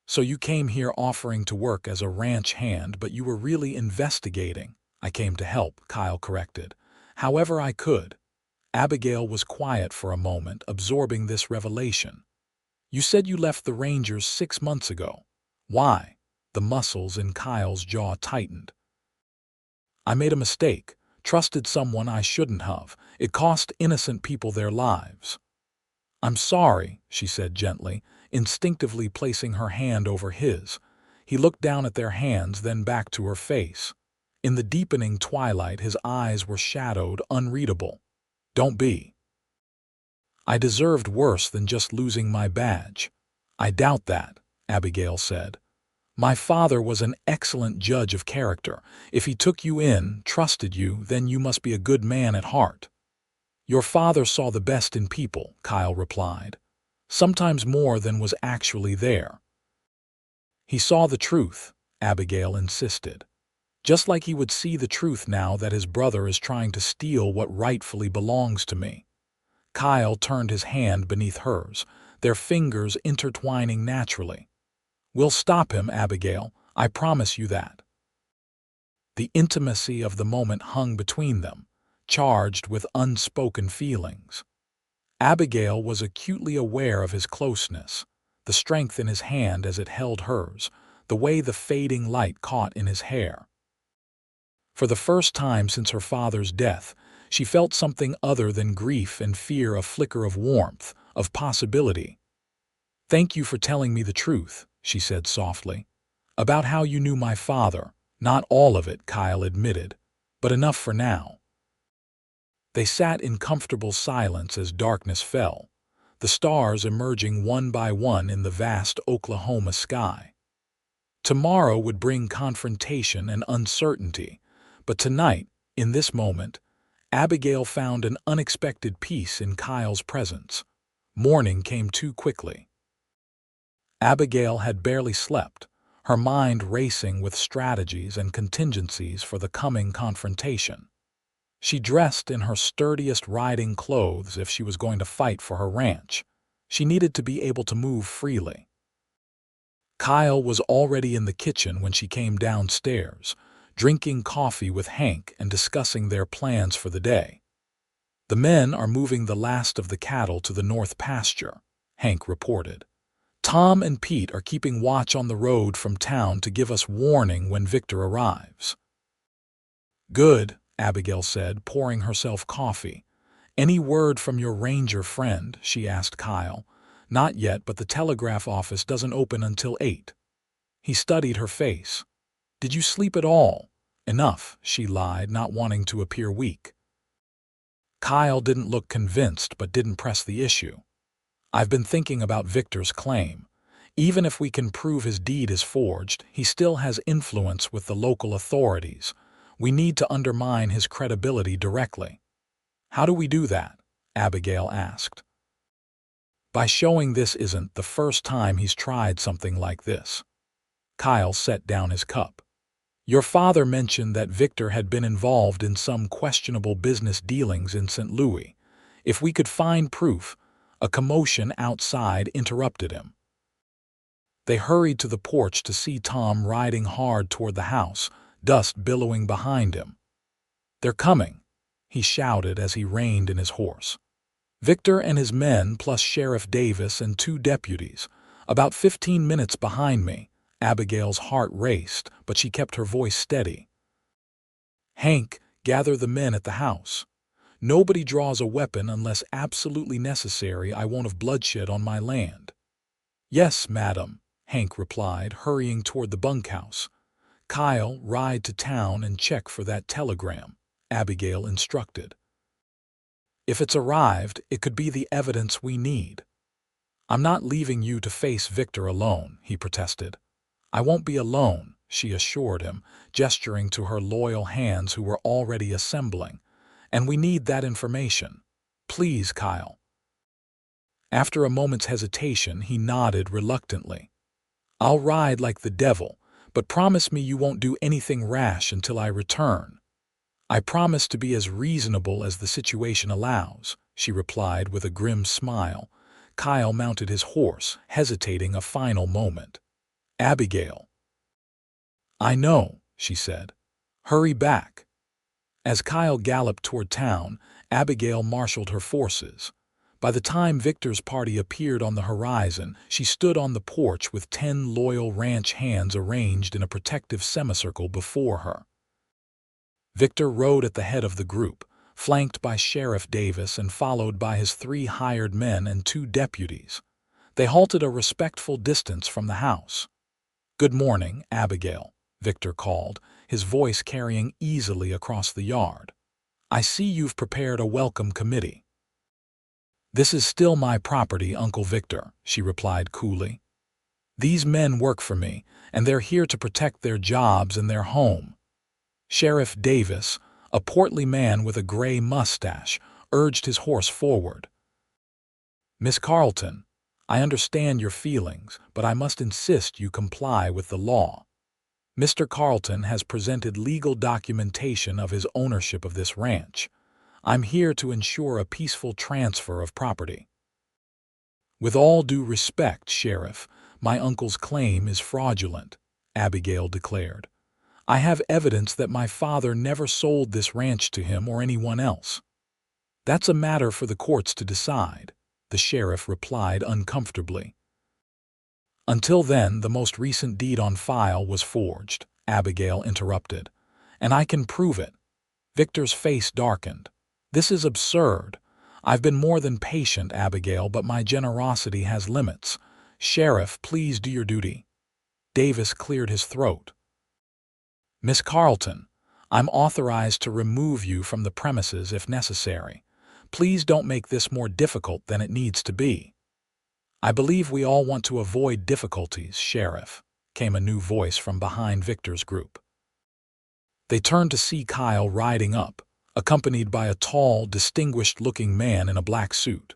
So you came here offering to work as a ranch hand, but you were really investigating. I came to help, Kyle corrected. However I could. Abigail was quiet for a moment, absorbing this revelation. You said you left the Rangers 6 months ago. Why? The muscles in Kyle's jaw tightened. I made a mistake, trusted someone I shouldn't have. It cost innocent people their lives. I'm sorry, she said gently, instinctively placing her hand over his. He looked down at their hands, then back to her face. In the deepening twilight, his eyes were shadowed, unreadable. Don't be. I deserved worse than just losing my badge. I doubt that, Abigail said. My father was an excellent judge of character. If he took you in, trusted you, then you must be a good man at heart. Your father saw the best in people, Kyle replied. Sometimes more than was actually there. He saw the truth, Abigail insisted. Just like he would see the truth now that his brother is trying to steal what rightfully belongs to me. Kyle turned his hand beneath hers, their fingers intertwining naturally. We'll stop him, Abigail. I promise you that. The intimacy of the moment hung between them, charged with unspoken feelings. Abigail was acutely aware of his closeness, the strength in his hand as it held hers, the way the fading light caught in his hair. For the first time since her father's death, she felt something other than grief and fear, a flicker of warmth, of possibility. Thank you for telling me the truth, she said softly. About how you knew my father. Not all of it, Kyle admitted, but enough for now. They sat in comfortable silence as darkness fell, the stars emerging one by one in the vast Oklahoma sky. Tomorrow would bring confrontation and uncertainty, but tonight, in this moment, Abigail found an unexpected peace in Kyle's presence. Morning came too quickly. Abigail had barely slept, her mind racing with strategies and contingencies for the coming confrontation. She dressed in her sturdiest riding clothes if she was going to fight for her ranch. She needed to be able to move freely. Kyle was already in the kitchen when she came downstairs, drinking coffee with Hank and discussing their plans for the day. The men are moving the last of the cattle to the north pasture, Hank reported. Tom and Pete are keeping watch on the road from town to give us warning when Victor arrives. Good, Abigail said, pouring herself coffee. Any word from your ranger friend? She asked Kyle. Not yet, but the telegraph office doesn't open until 8. He studied her face. Did you sleep at all? Enough, she lied, not wanting to appear weak. Kyle didn't look convinced but didn't press the issue. I've been thinking about Victor's claim. Even if we can prove his deed is forged, he still has influence with the local authorities. We need to undermine his credibility directly. How do we do that? Abigail asked. By showing this isn't the first time he's tried something like this. Kyle set down his cup. Your father mentioned that Victor had been involved in some questionable business dealings in St. Louis. If we could find proof, a commotion outside interrupted him. They hurried to the porch to see Tom riding hard toward the house, dust billowing behind him. They're coming, he shouted as he reined in his horse. Victor and his men plus Sheriff Davis and 2 deputies, about 15 minutes behind me. Abigail's heart raced, but she kept her voice steady. Hank, gather the men at the house. Nobody draws a weapon unless absolutely necessary. I won't have bloodshed on my land. Yes, madam, Hank replied, hurrying toward the bunkhouse. Kyle, ride to town and check for that telegram, Abigail instructed. If it's arrived, it could be the evidence we need. I'm not leaving you to face Victor alone, he protested. I won't be alone, she assured him, gesturing to her loyal hands who were already assembling. And we need that information. Please, Kyle. After a moment's hesitation, he nodded reluctantly. I'll ride like the devil, but promise me you won't do anything rash until I return. I promise to be as reasonable as the situation allows, she replied with a grim smile. Kyle mounted his horse, hesitating a final moment. Abigail. I know, she said. Hurry back. As Kyle galloped toward town, Abigail marshaled her forces. By the time Victor's party appeared on the horizon, she stood on the porch with 10 loyal ranch hands arranged in a protective semicircle before her. Victor rode at the head of the group, flanked by Sheriff Davis and followed by his 3 hired men and 2 deputies. They halted a respectful distance from the house. Good morning, Abigail, Victor called, his voice carrying easily across the yard. I see you've prepared a welcome committee. This is still my property, Uncle Victor, she replied coolly. These men work for me, and they're here to protect their jobs and their home. Sheriff Davis, a portly man with a gray mustache, urged his horse forward. Miss Carlton, I understand your feelings, but I must insist you comply with the law. Mr. Carlton has presented legal documentation of his ownership of this ranch. I'm here to ensure a peaceful transfer of property. With all due respect, Sheriff, my uncle's claim is fraudulent, Abigail declared. I have evidence that my father never sold this ranch to him or anyone else. That's a matter for the courts to decide, the sheriff replied uncomfortably. Until then, the most recent deed on file was forged, Abigail interrupted. And I can prove it. Victor's face darkened. This is absurd. I've been more than patient, Abigail, but my generosity has limits. Sheriff, please do your duty. Davis cleared his throat. Miss Carlton, I'm authorized to remove you from the premises if necessary. Please don't make this more difficult than it needs to be. I believe we all want to avoid difficulties, Sheriff, came a new voice from behind Victor's group. They turned to see Kyle riding up, accompanied by a tall, distinguished-looking man in a black suit.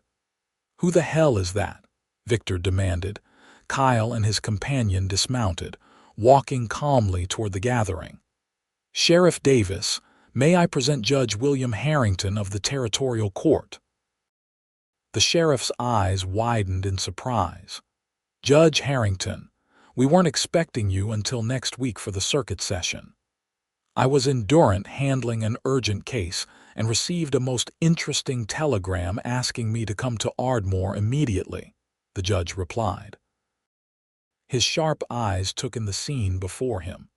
Who the hell is that? Victor demanded. Kyle and his companion dismounted, walking calmly toward the gathering. Sheriff Davis, may I present Judge William Harrington of the Territorial Court? The sheriff's eyes widened in surprise. Judge Harrington, we weren't expecting you until next week for the circuit session. I was in Durant handling an urgent case and received a most interesting telegram asking me to come to Ardmore immediately, the judge replied. His sharp eyes took in the scene before him.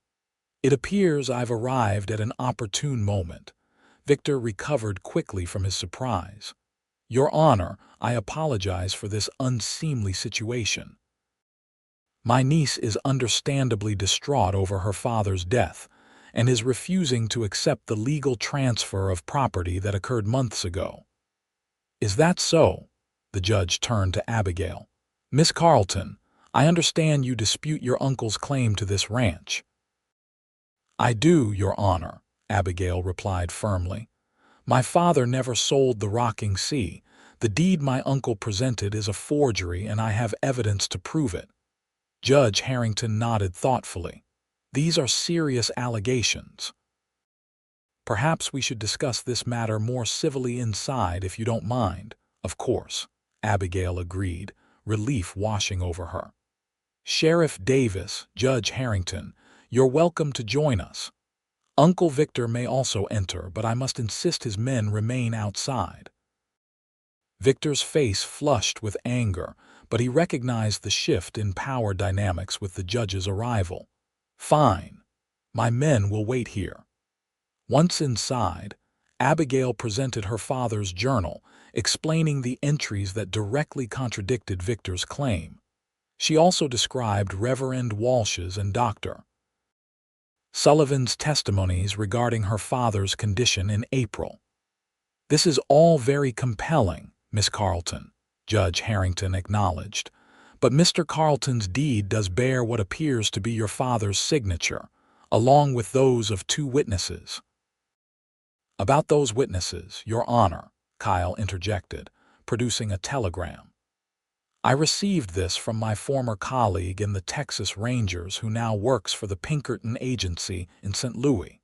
It appears I've arrived at an opportune moment. Victor recovered quickly from his surprise. Your Honor, I apologize for this unseemly situation. My niece is understandably distraught over her father's death and is refusing to accept the legal transfer of property that occurred months ago. Is that so? The judge turned to Abigail. Miss Carlton, I understand you dispute your uncle's claim to this ranch. I do, Your Honor, Abigail replied firmly. My father never sold the Rocking Sea. The deed my uncle presented is a forgery, and I have evidence to prove it. Judge Harrington nodded thoughtfully. These are serious allegations. Perhaps we should discuss this matter more civilly inside if you don't mind. Of course, Abigail agreed, relief washing over her. Sheriff Davis, Judge Harrington, you're welcome to join us. Uncle Victor may also enter, but I must insist his men remain outside. Victor's face flushed with anger, but he recognized the shift in power dynamics with the judge's arrival. "Fine. My men will wait here." Once inside, Abigail presented her father's journal, explaining the entries that directly contradicted Victor's claim. She also described Reverend Walsh's and Dr. Sullivan's testimonies regarding her father's condition in April. "This is all very compelling, Miss Carlton," Judge Harrington acknowledged, "but Mr. Carlton's deed does bear what appears to be your father's signature, along with those of 2 witnesses." "About those witnesses, Your Honor," Kyle interjected, producing a telegram. "I received this from my former colleague in the Texas Rangers who now works for the Pinkerton Agency in St. Louis.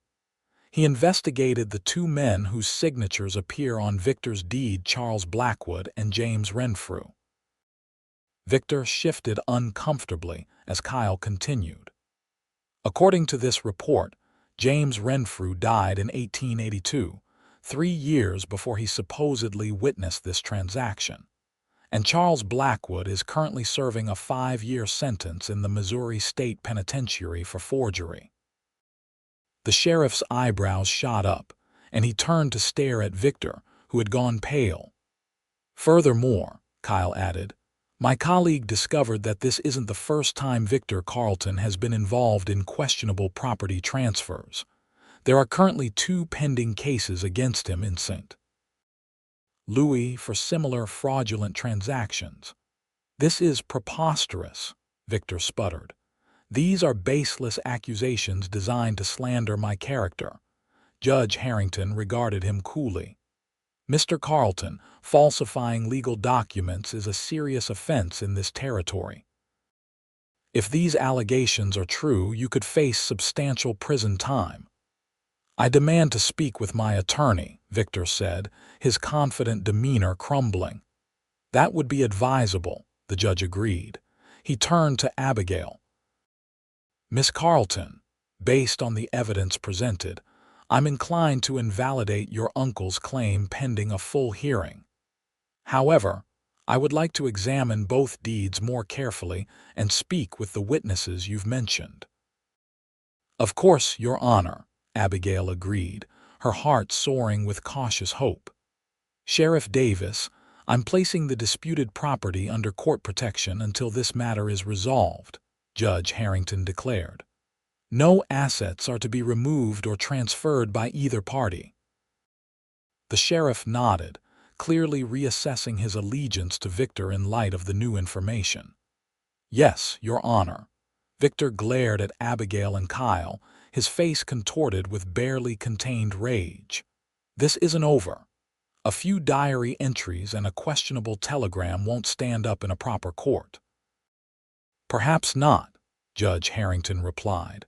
He investigated the 2 men whose signatures appear on Victor's deed, Charles Blackwood and James Renfrew." Victor shifted uncomfortably as Kyle continued. "According to this report, James Renfrew died in 1882, 3 years before he supposedly witnessed this transaction. And Charles Blackwood is currently serving a 5-year sentence in the Missouri State Penitentiary for forgery." The sheriff's eyebrows shot up, and he turned to stare at Victor, who had gone pale. "Furthermore," Kyle added, "my colleague discovered that this isn't the first time Victor Carlton has been involved in questionable property transfers. There are currently 2 pending cases against him in St. Louis for similar fraudulent transactions." "This is preposterous," Victor sputtered. "These are baseless accusations designed to slander my character." Judge Harrington regarded him coolly. "Mr. Carlton, falsifying legal documents is a serious offense in this territory. If these allegations are true, you could face substantial prison time." "I demand to speak with my attorney," Victor said, his confident demeanor crumbling. "That would be advisable," the judge agreed. He turned to Abigail. "Miss Carlton, based on the evidence presented, I'm inclined to invalidate your uncle's claim pending a full hearing. However, I would like to examine both deeds more carefully and speak with the witnesses you've mentioned." "Of course, Your Honor," Abigail agreed, her heart soaring with cautious hope. "Sheriff Davis, I'm placing the disputed property under court protection until this matter is resolved," Judge Harrington declared. "No assets are to be removed or transferred by either party." The sheriff nodded, clearly reassessing his allegiance to Victor in light of the new information. "Yes, Your Honor." Victor glared at Abigail and Kyle, his face contorted with barely contained rage. "This isn't over. A few diary entries and a questionable telegram won't stand up in a proper court." "Perhaps not," Judge Harrington replied.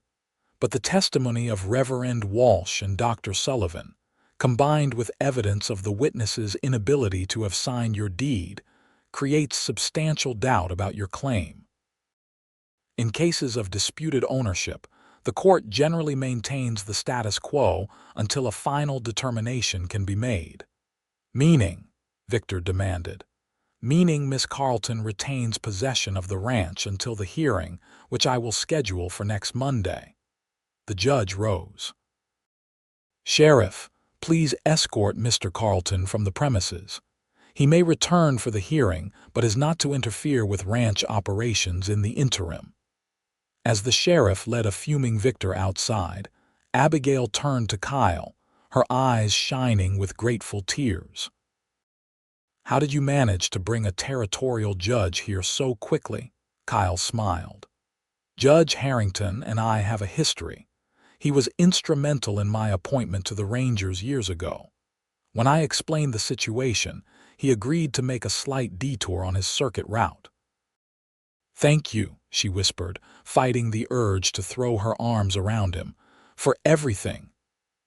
"But the testimony of Reverend Walsh and Dr. Sullivan, combined with evidence of the witness's inability to have signed your deed, creates substantial doubt about your claim. In cases of disputed ownership, the court generally maintains the status quo until a final determination can be made." "Meaning?" Victor demanded. "Meaning Miss Carlton retains possession of the ranch until the hearing, which I will schedule for next Monday." The judge rose. "Sheriff, please escort Mr. Carlton from the premises. He may return for the hearing, but is not to interfere with ranch operations in the interim." As the sheriff led a fuming Victor outside, Abigail turned to Kyle, her eyes shining with grateful tears. "How did you manage to bring a territorial judge here so quickly?" Kyle smiled. "Judge Harrington and I have a history. He was instrumental in my appointment to the Rangers years ago. When I explained the situation, he agreed to make a slight detour on his circuit route." "Thank you," she whispered, fighting the urge to throw her arms around him, "for everything."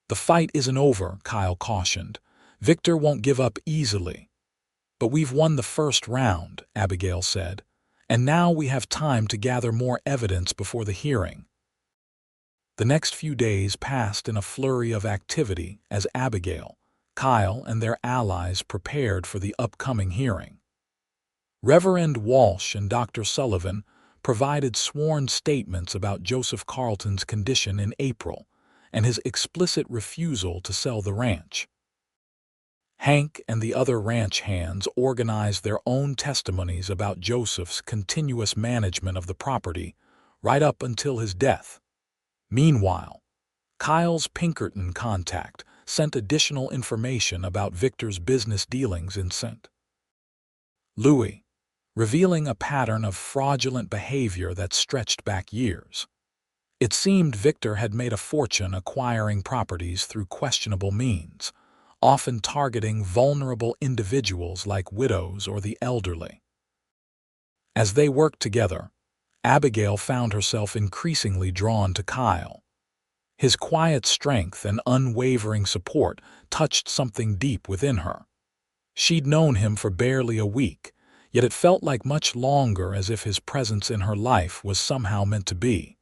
"The fight isn't over," Kyle cautioned. "Victor won't give up easily." "But we've won the first round," Abigail said, "and now we have time to gather more evidence before the hearing." The next few days passed in a flurry of activity as Abigail, Kyle and their allies prepared for the upcoming hearing. Reverend Walsh and Dr. Sullivan provided sworn statements about Joseph Carlton's condition in April and his explicit refusal to sell the ranch. Hank and the other ranch hands organized their own testimonies about Joseph's continuous management of the property right up until his death. Meanwhile, Kyle's Pinkerton contact sent additional information about Victor's business dealings in St. Louis, revealing a pattern of fraudulent behavior that stretched back years. It seemed Victor had made a fortune acquiring properties through questionable means, often targeting vulnerable individuals like widows or the elderly. As they worked together, Abigail found herself increasingly drawn to Kyle. His quiet strength and unwavering support touched something deep within her. She'd known him for barely a week, yet it felt like much longer, as if his presence in her life was somehow meant to be.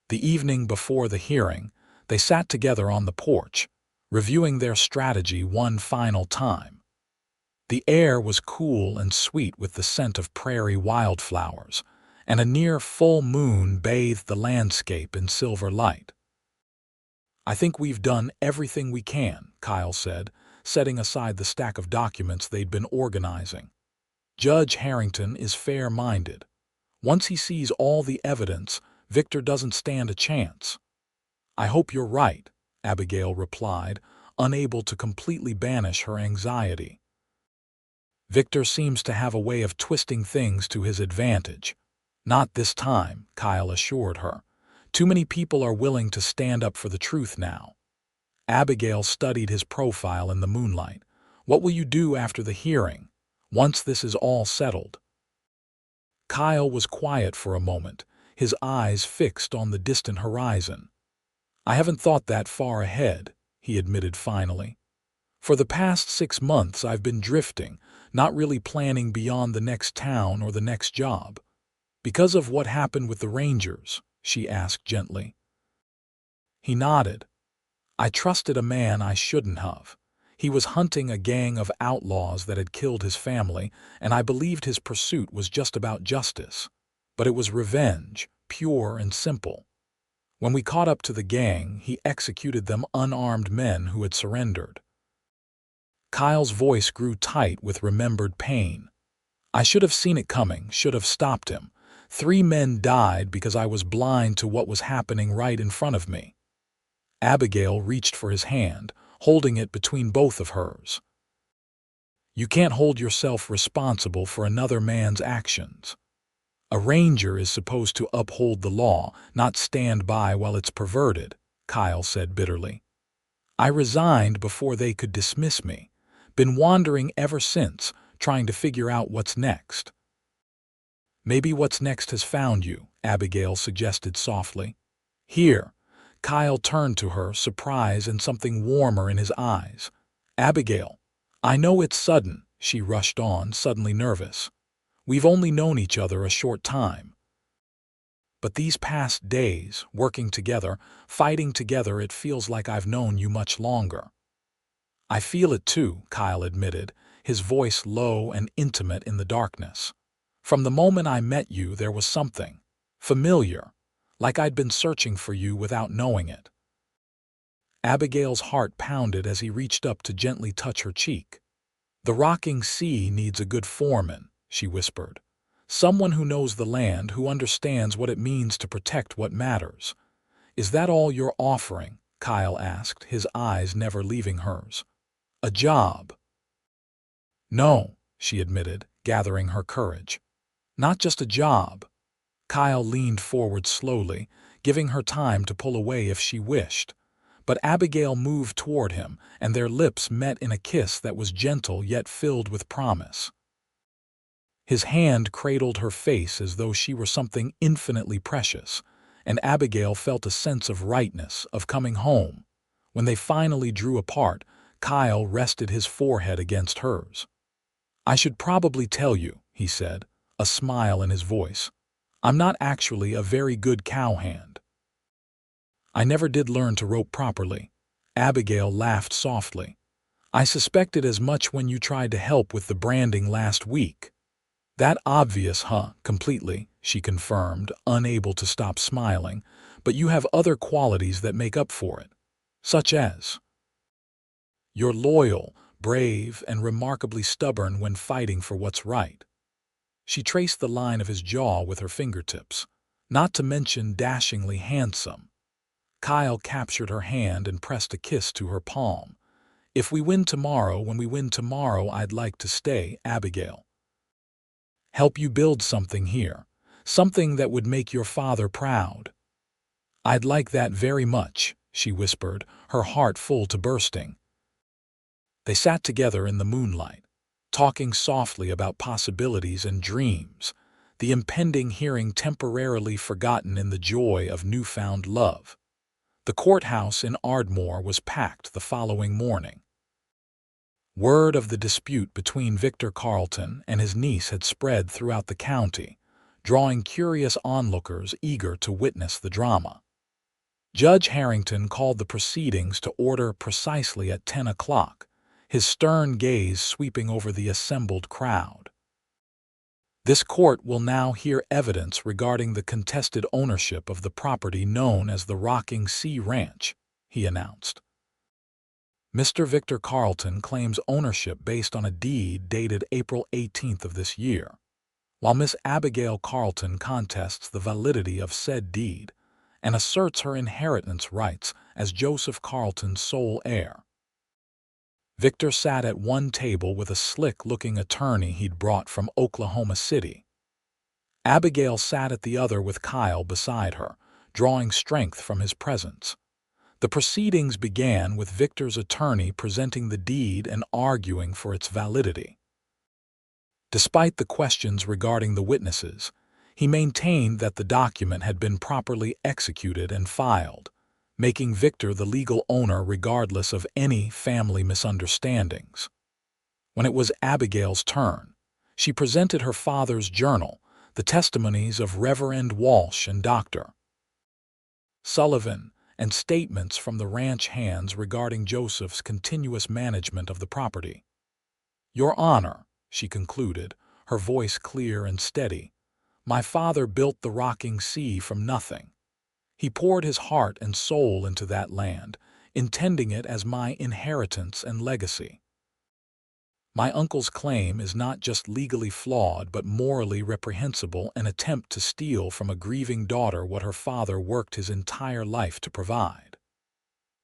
The evening before the hearing, they sat together on the porch, reviewing their strategy one final time. The air was cool and sweet with the scent of prairie wildflowers, and a near full moon bathed the landscape in silver light. "I think we've done everything we can," Kyle said, setting aside the stack of documents they'd been organizing. "Judge Harrington is fair-minded. Once he sees all the evidence, Victor doesn't stand a chance." "I hope you're right," Abigail replied, unable to completely banish her anxiety. "Victor seems to have a way of twisting things to his advantage." "Not this time," Kyle assured her. "Too many people are willing to stand up for the truth now." Abigail studied his profile in the moonlight. "What will you do after the hearing, once this is all settled?" Kyle was quiet for a moment, his eyes fixed on the distant horizon. "I haven't thought that far ahead," he admitted finally. "For the past 6 months I've been drifting, not really planning beyond the next town or the next job." "Because of what happened with the Rangers?" she asked gently. He nodded. "I trusted a man I shouldn't have. He was hunting a gang of outlaws that had killed his family, and I believed his pursuit was just about justice. But it was revenge, pure and simple. When we caught up to the gang, he executed them unarmed men who had surrendered." Kyle's voice grew tight with remembered pain. "I should have seen it coming, should have stopped him. 3 men died because I was blind to what was happening right in front of me." Abigail reached for his hand, holding it between both of hers. "You can't hold yourself responsible for another man's actions. A ranger is supposed to uphold the law, not stand by while it's perverted," Kyle said bitterly. "I resigned before they could dismiss me. Been wandering ever since, trying to figure out what's next." "Maybe what's next has found you," Abigail suggested softly. "Here." Kyle turned to her, surprise and something warmer in his eyes. "Abigail, I know it's sudden," she rushed on, suddenly nervous. "We've only known each other a short time. But these past days, working together, fighting together, it feels like I've known you much longer." "I feel it too," Kyle admitted, his voice low and intimate in the darkness. "From the moment I met you, there was something familiar, like I'd been searching for you without knowing it." Abigail's heart pounded as he reached up to gently touch her cheek. "The rocking sea needs a good foreman," she whispered. "Someone who knows the land, who understands what it means to protect what matters." "Is that all you're offering?" Kyle asked, his eyes never leaving hers. "A job?" "No," she admitted, gathering her courage. "Not just a job." Kyle leaned forward slowly, giving her time to pull away if she wished. But Abigail moved toward him, and their lips met in a kiss that was gentle yet filled with promise. His hand cradled her face as though she were something infinitely precious, and Abigail felt a sense of rightness, of coming home. When they finally drew apart, Kyle rested his forehead against hers. "I should probably tell you," he said, a smile in his voice. "I'm not actually a very good cowhand. I never did learn to rope properly." Abigail laughed softly. I suspected as much when you tried to help with the branding last week. That obvious, huh? Completely, she confirmed, unable to stop smiling. But you have other qualities that make up for it. Such as, you're loyal, brave, and remarkably stubborn when fighting for what's right. She traced the line of his jaw with her fingertips. Not to mention dashingly handsome. Kyle captured her hand and pressed a kiss to her palm. If we win tomorrow, when we win tomorrow, I'd like to stay, Abigail. Help you build something here. Something that would make your father proud. I'd like that very much, she whispered, her heart full to bursting. They sat together in the moonlight, talking softly about possibilities and dreams, the impending hearing temporarily forgotten in the joy of newfound love. The courthouse in Ardmore was packed the following morning. Word of the dispute between Victor Carlton and his niece had spread throughout the county, drawing curious onlookers eager to witness the drama. Judge Harrington called the proceedings to order precisely at 10 o'clock, his stern gaze sweeping over the assembled crowd. This court will now hear evidence regarding the contested ownership of the property known as the Rocking Sea Ranch, he announced. Mr. Victor Carlton claims ownership based on a deed dated April 18th of this year, while Miss Abigail Carlton contests the validity of said deed and asserts her inheritance rights as Joseph Carlton's sole heir. Victor sat at one table with a slick-looking attorney he'd brought from Oklahoma City. Abigail sat at the other with Kyle beside her, drawing strength from his presence. The proceedings began with Victor's attorney presenting the deed and arguing for its validity. Despite the questions regarding the witnesses, he maintained that the document had been properly executed and filed, making Victor the legal owner regardless of any family misunderstandings. When it was Abigail's turn, she presented her father's journal, the testimonies of Reverend Walsh and Dr. Sullivan, and statements from the ranch hands regarding Joseph's continuous management of the property. Your Honor, she concluded, her voice clear and steady, my father built the Rocking Sea from nothing. He poured his heart and soul into that land, intending it as my inheritance and legacy. My uncle's claim is not just legally flawed but morally reprehensible, an attempt to steal from a grieving daughter what her father worked his entire life to provide.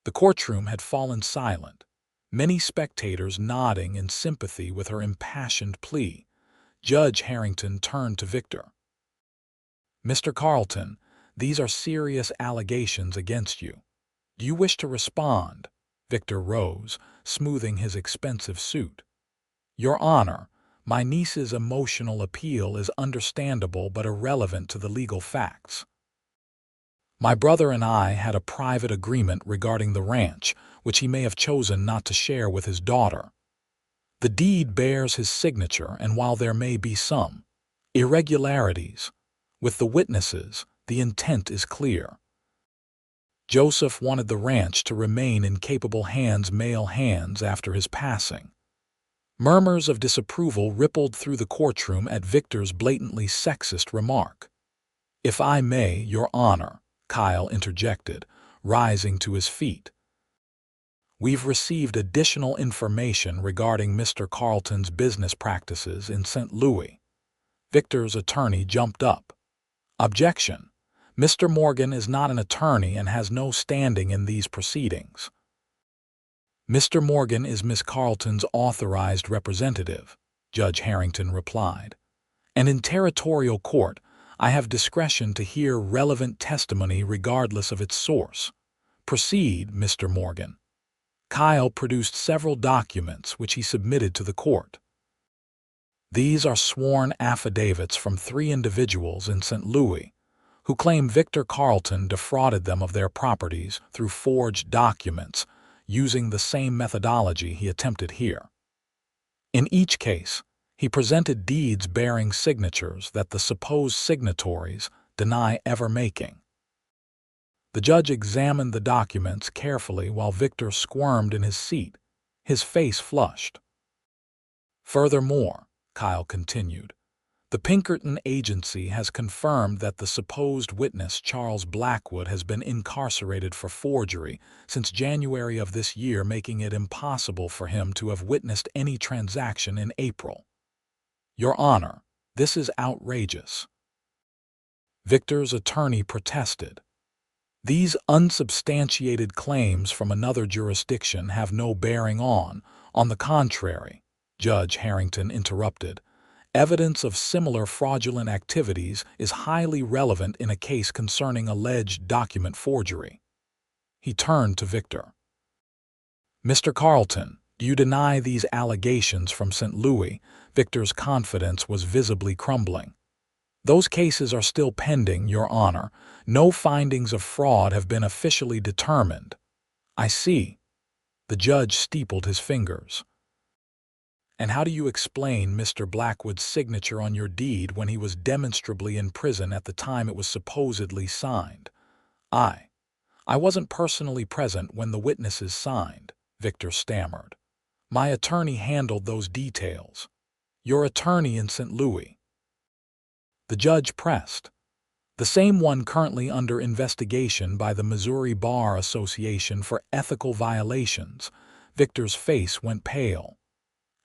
The courtroom had fallen silent, many spectators nodding in sympathy with her impassioned plea. Judge Harrington turned to Victor. Mr. Carlton, these are serious allegations against you. Do you wish to respond? Victor rose, smoothing his expensive suit. Your Honor, my niece's emotional appeal is understandable but irrelevant to the legal facts. My brother and I had a private agreement regarding the ranch, which he may have chosen not to share with his daughter. The deed bears his signature, and while there may be some irregularities with the witnesses, the intent is clear. Joseph wanted the ranch to remain in capable hands, male hands, after his passing. Murmurs of disapproval rippled through the courtroom at Victor's blatantly sexist remark. If I may, Your Honor, Kyle interjected, rising to his feet. We've received additional information regarding Mr. Carlton's business practices in St. Louis. Victor's attorney jumped up. Objection. Mr. Morgan is not an attorney and has no standing in these proceedings. Mr. Morgan is Miss Carlton's authorized representative, Judge Harrington replied. And in territorial court, I have discretion to hear relevant testimony regardless of its source. Proceed, Mr. Morgan. Kyle produced several documents which he submitted to the court. These are sworn affidavits from 3 individuals in St. Louis who claim Victor Carlton defrauded them of their properties through forged documents using the same methodology he attempted here. In each case, he presented deeds bearing signatures that the supposed signatories deny ever making. The judge examined the documents carefully while Victor squirmed in his seat, His face flushed. Furthermore, Kyle continued, the Pinkerton agency has confirmed that the supposed witness Charles Blackwood has been incarcerated for forgery since January of this year, making it impossible for him to have witnessed any transaction in April. Your Honor, this is outrageous. Victor's attorney protested. These unsubstantiated claims from another jurisdiction have no bearing on the contrary, Judge Harrington interrupted. Evidence of similar fraudulent activities is highly relevant in a case concerning alleged document forgery. He turned to Victor. Mr. Carlton, do you deny these allegations from St. Louis? Victor's confidence was visibly crumbling. Those cases are still pending, Your Honor. No findings of fraud have been officially determined. I see. The judge steepled his fingers. And how do you explain Mr. Blackwood's signature on your deed when he was demonstrably in prison at the time it was supposedly signed? I wasn't personally present when the witnesses signed, Victor stammered. My attorney handled those details. Your attorney in St. Louis. The judge pressed. The same one currently under investigation by the Missouri Bar Association for ethical violations. Victor's face went pale.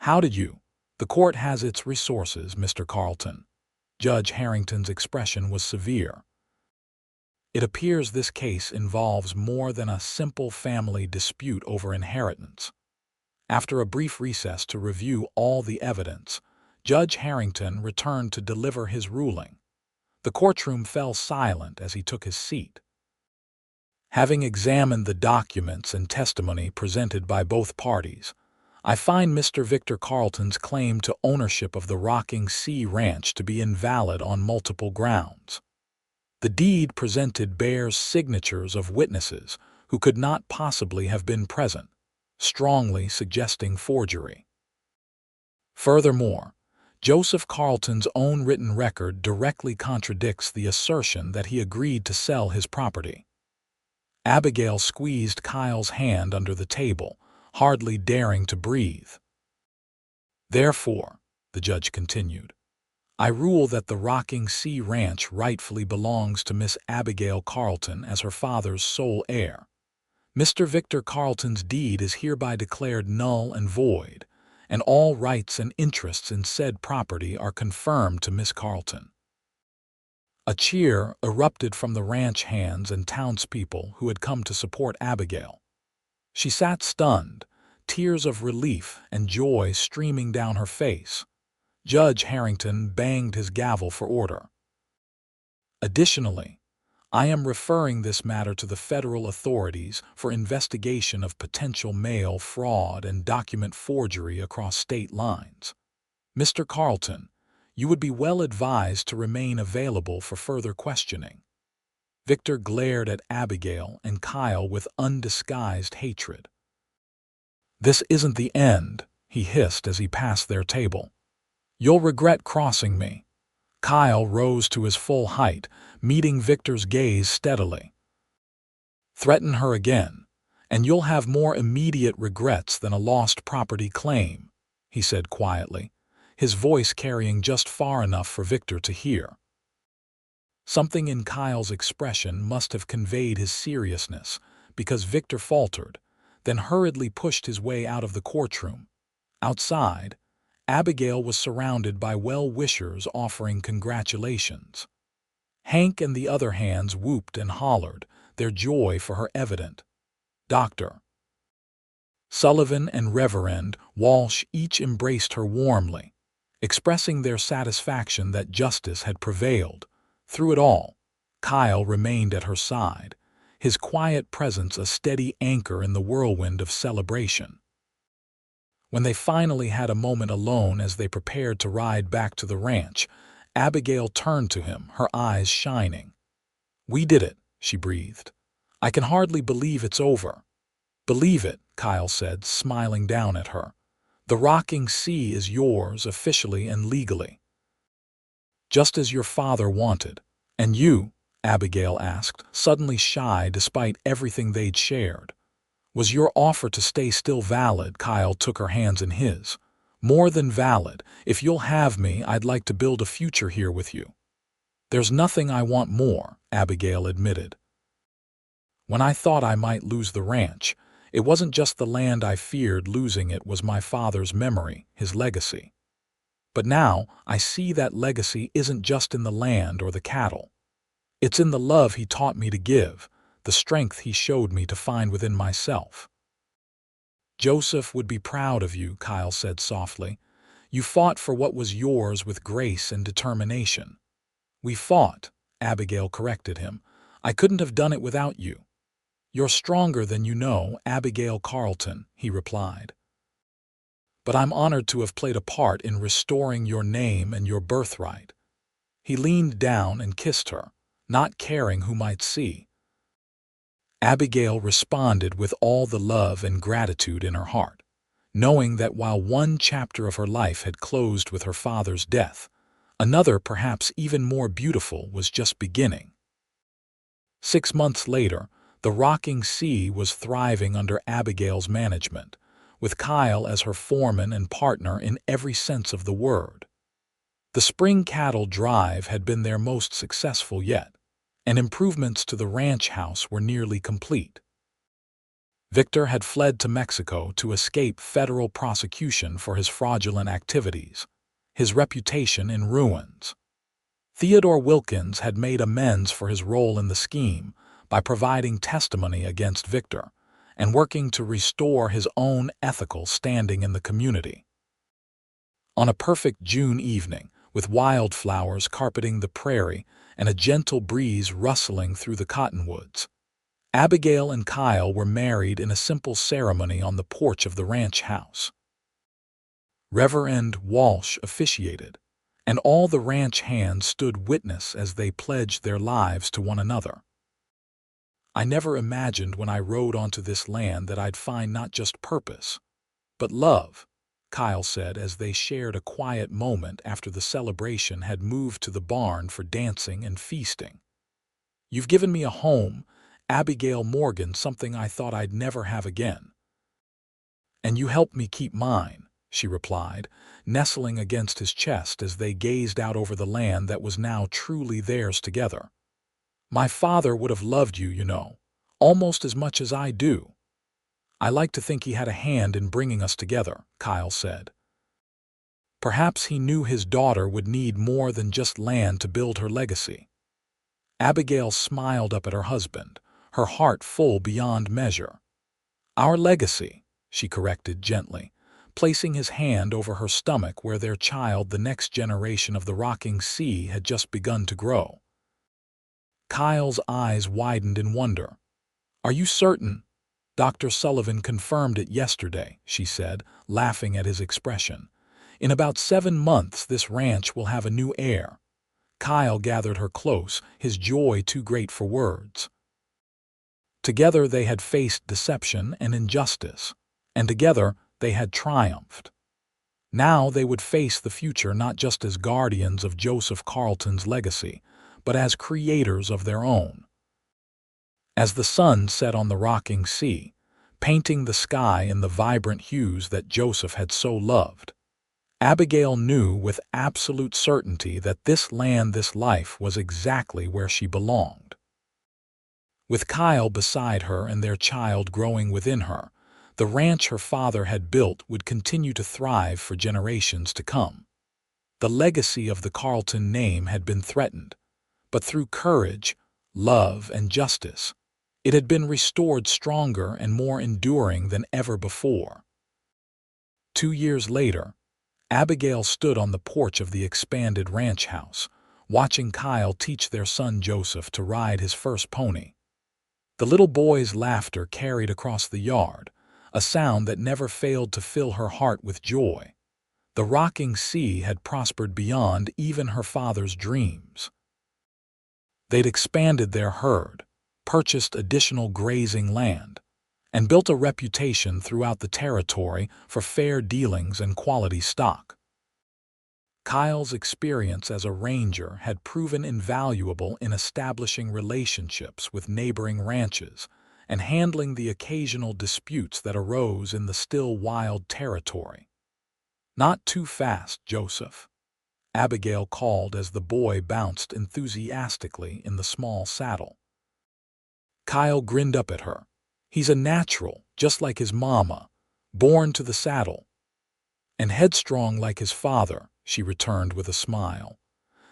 How did you? The court has its resources, Mr. Carlton. Judge Harrington's expression was severe. It appears this case involves more than a simple family dispute over inheritance. After a brief recess to review all the evidence, Judge Harrington returned to deliver his ruling. The courtroom fell silent as he took his seat. Having examined the documents and testimony presented by both parties, I find Mr. Victor Carlton's claim to ownership of the Rocking Sea Ranch to be invalid on multiple grounds. The deed presented bears signatures of witnesses who could not possibly have been present, strongly suggesting forgery. Furthermore, Joseph Carlton's own written record directly contradicts the assertion that he agreed to sell his property. Abigail squeezed Kyle's hand under the table, hardly daring to breathe. Therefore, the judge continued, I rule that the Rocking Sea Ranch rightfully belongs to Miss Abigail Carlton as her father's sole heir. Mr. Victor Carlton's deed is hereby declared null and void, and all rights and interests in said property are confirmed to Miss Carlton. A cheer erupted from the ranch hands and townspeople who had come to support Abigail. She sat stunned, tears of relief and joy streaming down her face. Judge Harrington banged his gavel for order. Additionally, I am referring this matter to the federal authorities for investigation of potential mail fraud and document forgery across state lines. Mr. Carlton, you would be well advised to remain available for further questioning. Victor glared at Abigail and Kyle with undisguised hatred. This isn't the end, he hissed as he passed their table. You'll regret crossing me. Kyle rose to his full height, meeting Victor's gaze steadily. Threaten her again, and you'll have more immediate regrets than a lost property claim, he said quietly, his voice carrying just far enough for Victor to hear. Something in Kyle's expression must have conveyed his seriousness, because Victor faltered, then hurriedly pushed his way out of the courtroom. Outside, Abigail was surrounded by well-wishers offering congratulations. Hank and the other hands whooped and hollered, their joy for her evident. Dr. Sullivan and Reverend Walsh each embraced her warmly, expressing their satisfaction that justice had prevailed. Through it all, Kyle remained at her side, his quiet presence a steady anchor in the whirlwind of celebration. When they finally had a moment alone as they prepared to ride back to the ranch, Abigail turned to him, her eyes shining. We did it, she breathed. I can hardly believe it's over. Believe it, Kyle said, smiling down at her. The Rocking Sea is yours officially and legally. Just as your father wanted. And you? Abigail asked, suddenly shy despite everything they'd shared. Was your offer to stay still valid? Kyle took her hands in his. More than valid. If you'll have me, I'd like to build a future here with you. There's nothing I want more, Abigail admitted. When I thought I might lose the ranch, it wasn't just the land I feared losing, it was my father's memory, his legacy. But now I see that legacy isn't just in the land or the cattle. It's in the love he taught me to give, the strength he showed me to find within myself. Joseph would be proud of you, Kyle said softly. You fought for what was yours with grace and determination. We fought, Abigail corrected him. I couldn't have done it without you. You're stronger than you know, Abigail Carlton, he replied. But I'm honored to have played a part in restoring your name and your birthright. He leaned down and kissed her, not caring who might see. Abigail responded with all the love and gratitude in her heart, knowing that while one chapter of her life had closed with her father's death, another, perhaps even more beautiful, was just beginning. 6 months later, the rocking sea was thriving under Abigail's management, with Kyle as her foreman and partner in every sense of the word. The spring cattle drive had been their most successful yet, and improvements to the ranch house were nearly complete. Victor had fled to Mexico to escape federal prosecution for his fraudulent activities, his reputation in ruins. Theodore Wilkins had made amends for his role in the scheme by providing testimony against Victor and working to restore his own ethical standing in the community. On a perfect June evening, with wildflowers carpeting the prairie and a gentle breeze rustling through the cottonwoods, Abigail and Kyle were married in a simple ceremony on the porch of the ranch house. Reverend Walsh officiated, and all the ranch hands stood witness as they pledged their lives to one another. I never imagined when I rode onto this land that I'd find not just purpose, but love, Kyle said as they shared a quiet moment after the celebration had moved to the barn for dancing and feasting. You've given me a home, Abigail Morgan, something I thought I'd never have again. And you helped me keep mine, she replied, nestling against his chest as they gazed out over the land that was now truly theirs together. My father would have loved you, you know, almost as much as I do. I like to think he had a hand in bringing us together, Kyle said. Perhaps he knew his daughter would need more than just land to build her legacy. Abigail smiled up at her husband, her heart full beyond measure. Our legacy, she corrected gently, placing his hand over her stomach where their child, the next generation of the rocking sea, had just begun to grow. Kyle's eyes widened in wonder. Are you certain? Dr. Sullivan confirmed it yesterday, she said, laughing at his expression. In about 7 months, this ranch will have a new heir. Kyle gathered her close, his joy too great for words. Together they had faced deception and injustice, and together they had triumphed. Now they would face the future not just as guardians of Joseph Carlton's legacy, but as creators of their own. As the sun set on the rocking sea, painting the sky in the vibrant hues that Joseph had so loved, Abigail knew with absolute certainty that this land, this life, was exactly where she belonged. With Kyle beside her and their child growing within her, the ranch her father had built would continue to thrive for generations to come. The legacy of the Carlton name had been threatened, but through courage, love, and justice, it had been restored stronger and more enduring than ever before. 2 years later, Abigail stood on the porch of the expanded ranch house, watching Kyle teach their son Joseph to ride his first pony. The little boy's laughter carried across the yard, a sound that never failed to fill her heart with joy. The rocking sea had prospered beyond even her father's dreams. They'd expanded their herd, purchased additional grazing land, and built a reputation throughout the territory for fair dealings and quality stock. Kyle's experience as a ranger had proven invaluable in establishing relationships with neighboring ranches and handling the occasional disputes that arose in the still wild territory. "Not too fast, Joseph," Abigail called as the boy bounced enthusiastically in the small saddle. Kyle grinned up at her. "He's a natural, just like his mama, born to the saddle." "And headstrong like his father," she returned with a smile.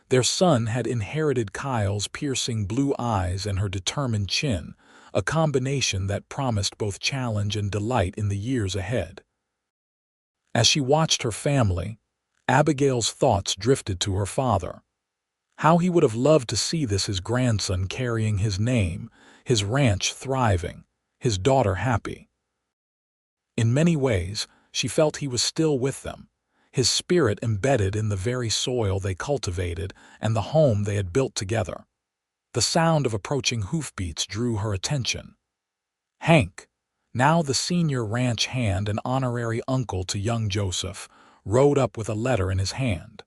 Their son had inherited Kyle's piercing blue eyes and her determined chin, a combination that promised both challenge and delight in the years ahead. As she watched her family, Abigail's thoughts drifted to her father. How he would have loved to see his grandson carrying his name, his ranch thriving, his daughter happy. In many ways, she felt he was still with them, his spirit embedded in the very soil they cultivated and the home they had built together. The sound of approaching hoofbeats drew her attention. Hank, now the senior ranch hand and honorary uncle to young Joseph, rode up with a letter in his hand.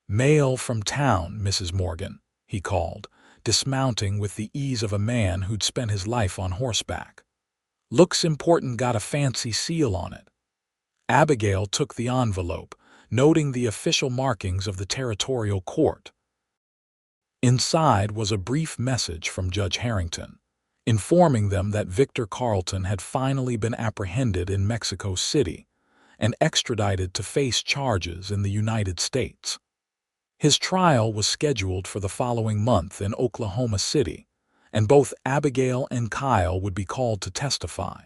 "Mail from town, Mrs. Morgan," he called, dismounting with the ease of a man who'd spent his life on horseback. "Looks important, got a fancy seal on it." Abigail took the envelope, noting the official markings of the territorial court. Inside was a brief message from Judge Harrington, informing them that Victor Carlton had finally been apprehended in Mexico City and extradited to face charges in the United States. His trial was scheduled for the following month in Oklahoma City, and both Abigail and Kyle would be called to testify.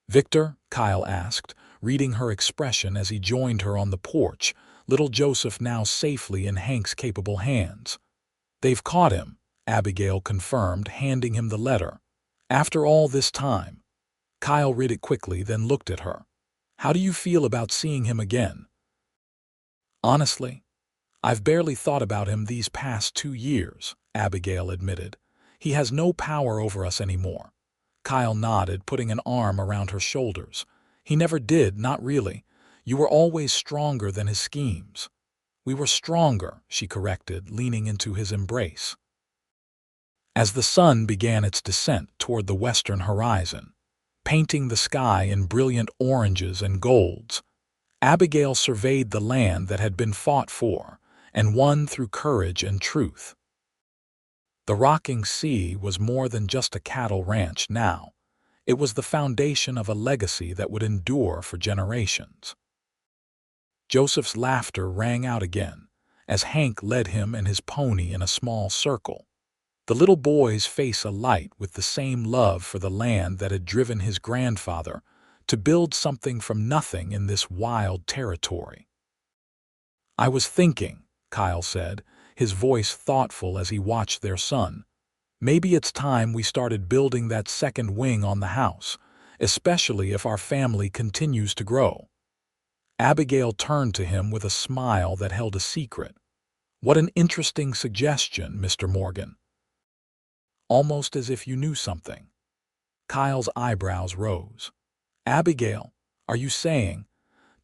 "Victor?" Kyle asked, reading her expression as he joined her on the porch, little Joseph now safely in Hank's capable hands. "They've caught him," Abigail confirmed, handing him the letter. "After all this time." Kyle read it quickly, then looked at her. "How do you feel about seeing him again?" "Honestly, I've barely thought about him these past 2 years," Abigail admitted. "He has no power over us anymore." Kyle nodded, putting an arm around her shoulders. "He never did, not really. You were always stronger than his schemes." "We were stronger," she corrected, leaning into his embrace. As the sun began its descent toward the western horizon, painting the sky in brilliant oranges and golds, Abigail surveyed the land that had been fought for and won through courage and truth. The rocking sea was more than just a cattle ranch now. It was the foundation of a legacy that would endure for generations. Joseph's laughter rang out again as Hank led him and his pony in a small circle, the little boy's face alight with the same love for the land that had driven his grandfather to build something from nothing in this wild territory. "I was thinking," Kyle said, his voice thoughtful as he watched their son, "maybe it's time we started building that second wing on the house, especially if our family continues to grow." Abigail turned to him with a smile that held a secret. "What an interesting suggestion, Mr. Morgan." "Almost as if you knew something." Kyle's eyebrows rose. "Abigail, are you saying—"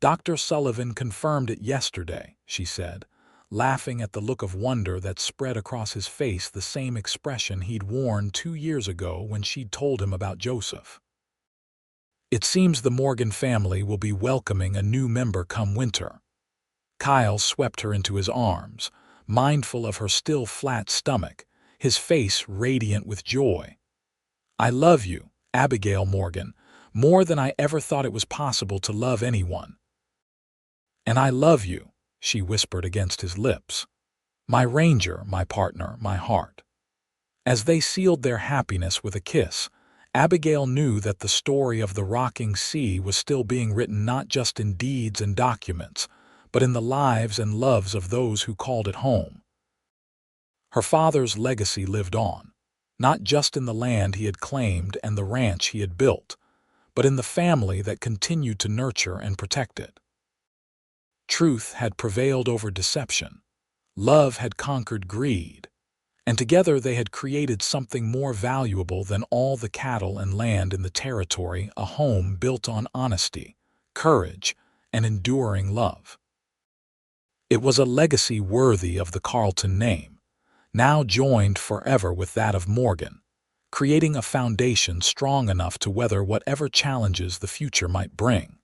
"Dr. Sullivan confirmed it yesterday," she said, laughing at the look of wonder that spread across his face, the same expression he'd worn 2 years ago when she'd told him about Joseph. "It seems the Morgan family will be welcoming a new member come winter." Kyle swept her into his arms, mindful of her still flat stomach, his face radiant with joy. "I love you, Abigail Morgan, more than I ever thought it was possible to love anyone." "And I love you," she whispered against his lips. "My ranger, my partner, my heart." As they sealed their happiness with a kiss, Abigail knew that the story of the rocking sea was still being written not just in deeds and documents, but in the lives and loves of those who called it home. Her father's legacy lived on, not just in the land he had claimed and the ranch he had built, but in the family that continued to nurture and protect it. Truth had prevailed over deception. Love had conquered greed. And together they had created something more valuable than all the cattle and land in the territory, a home built on honesty, courage, and enduring love. It was a legacy worthy of the Carlton name, now joined forever with that of Morgan, creating a foundation strong enough to weather whatever challenges the future might bring.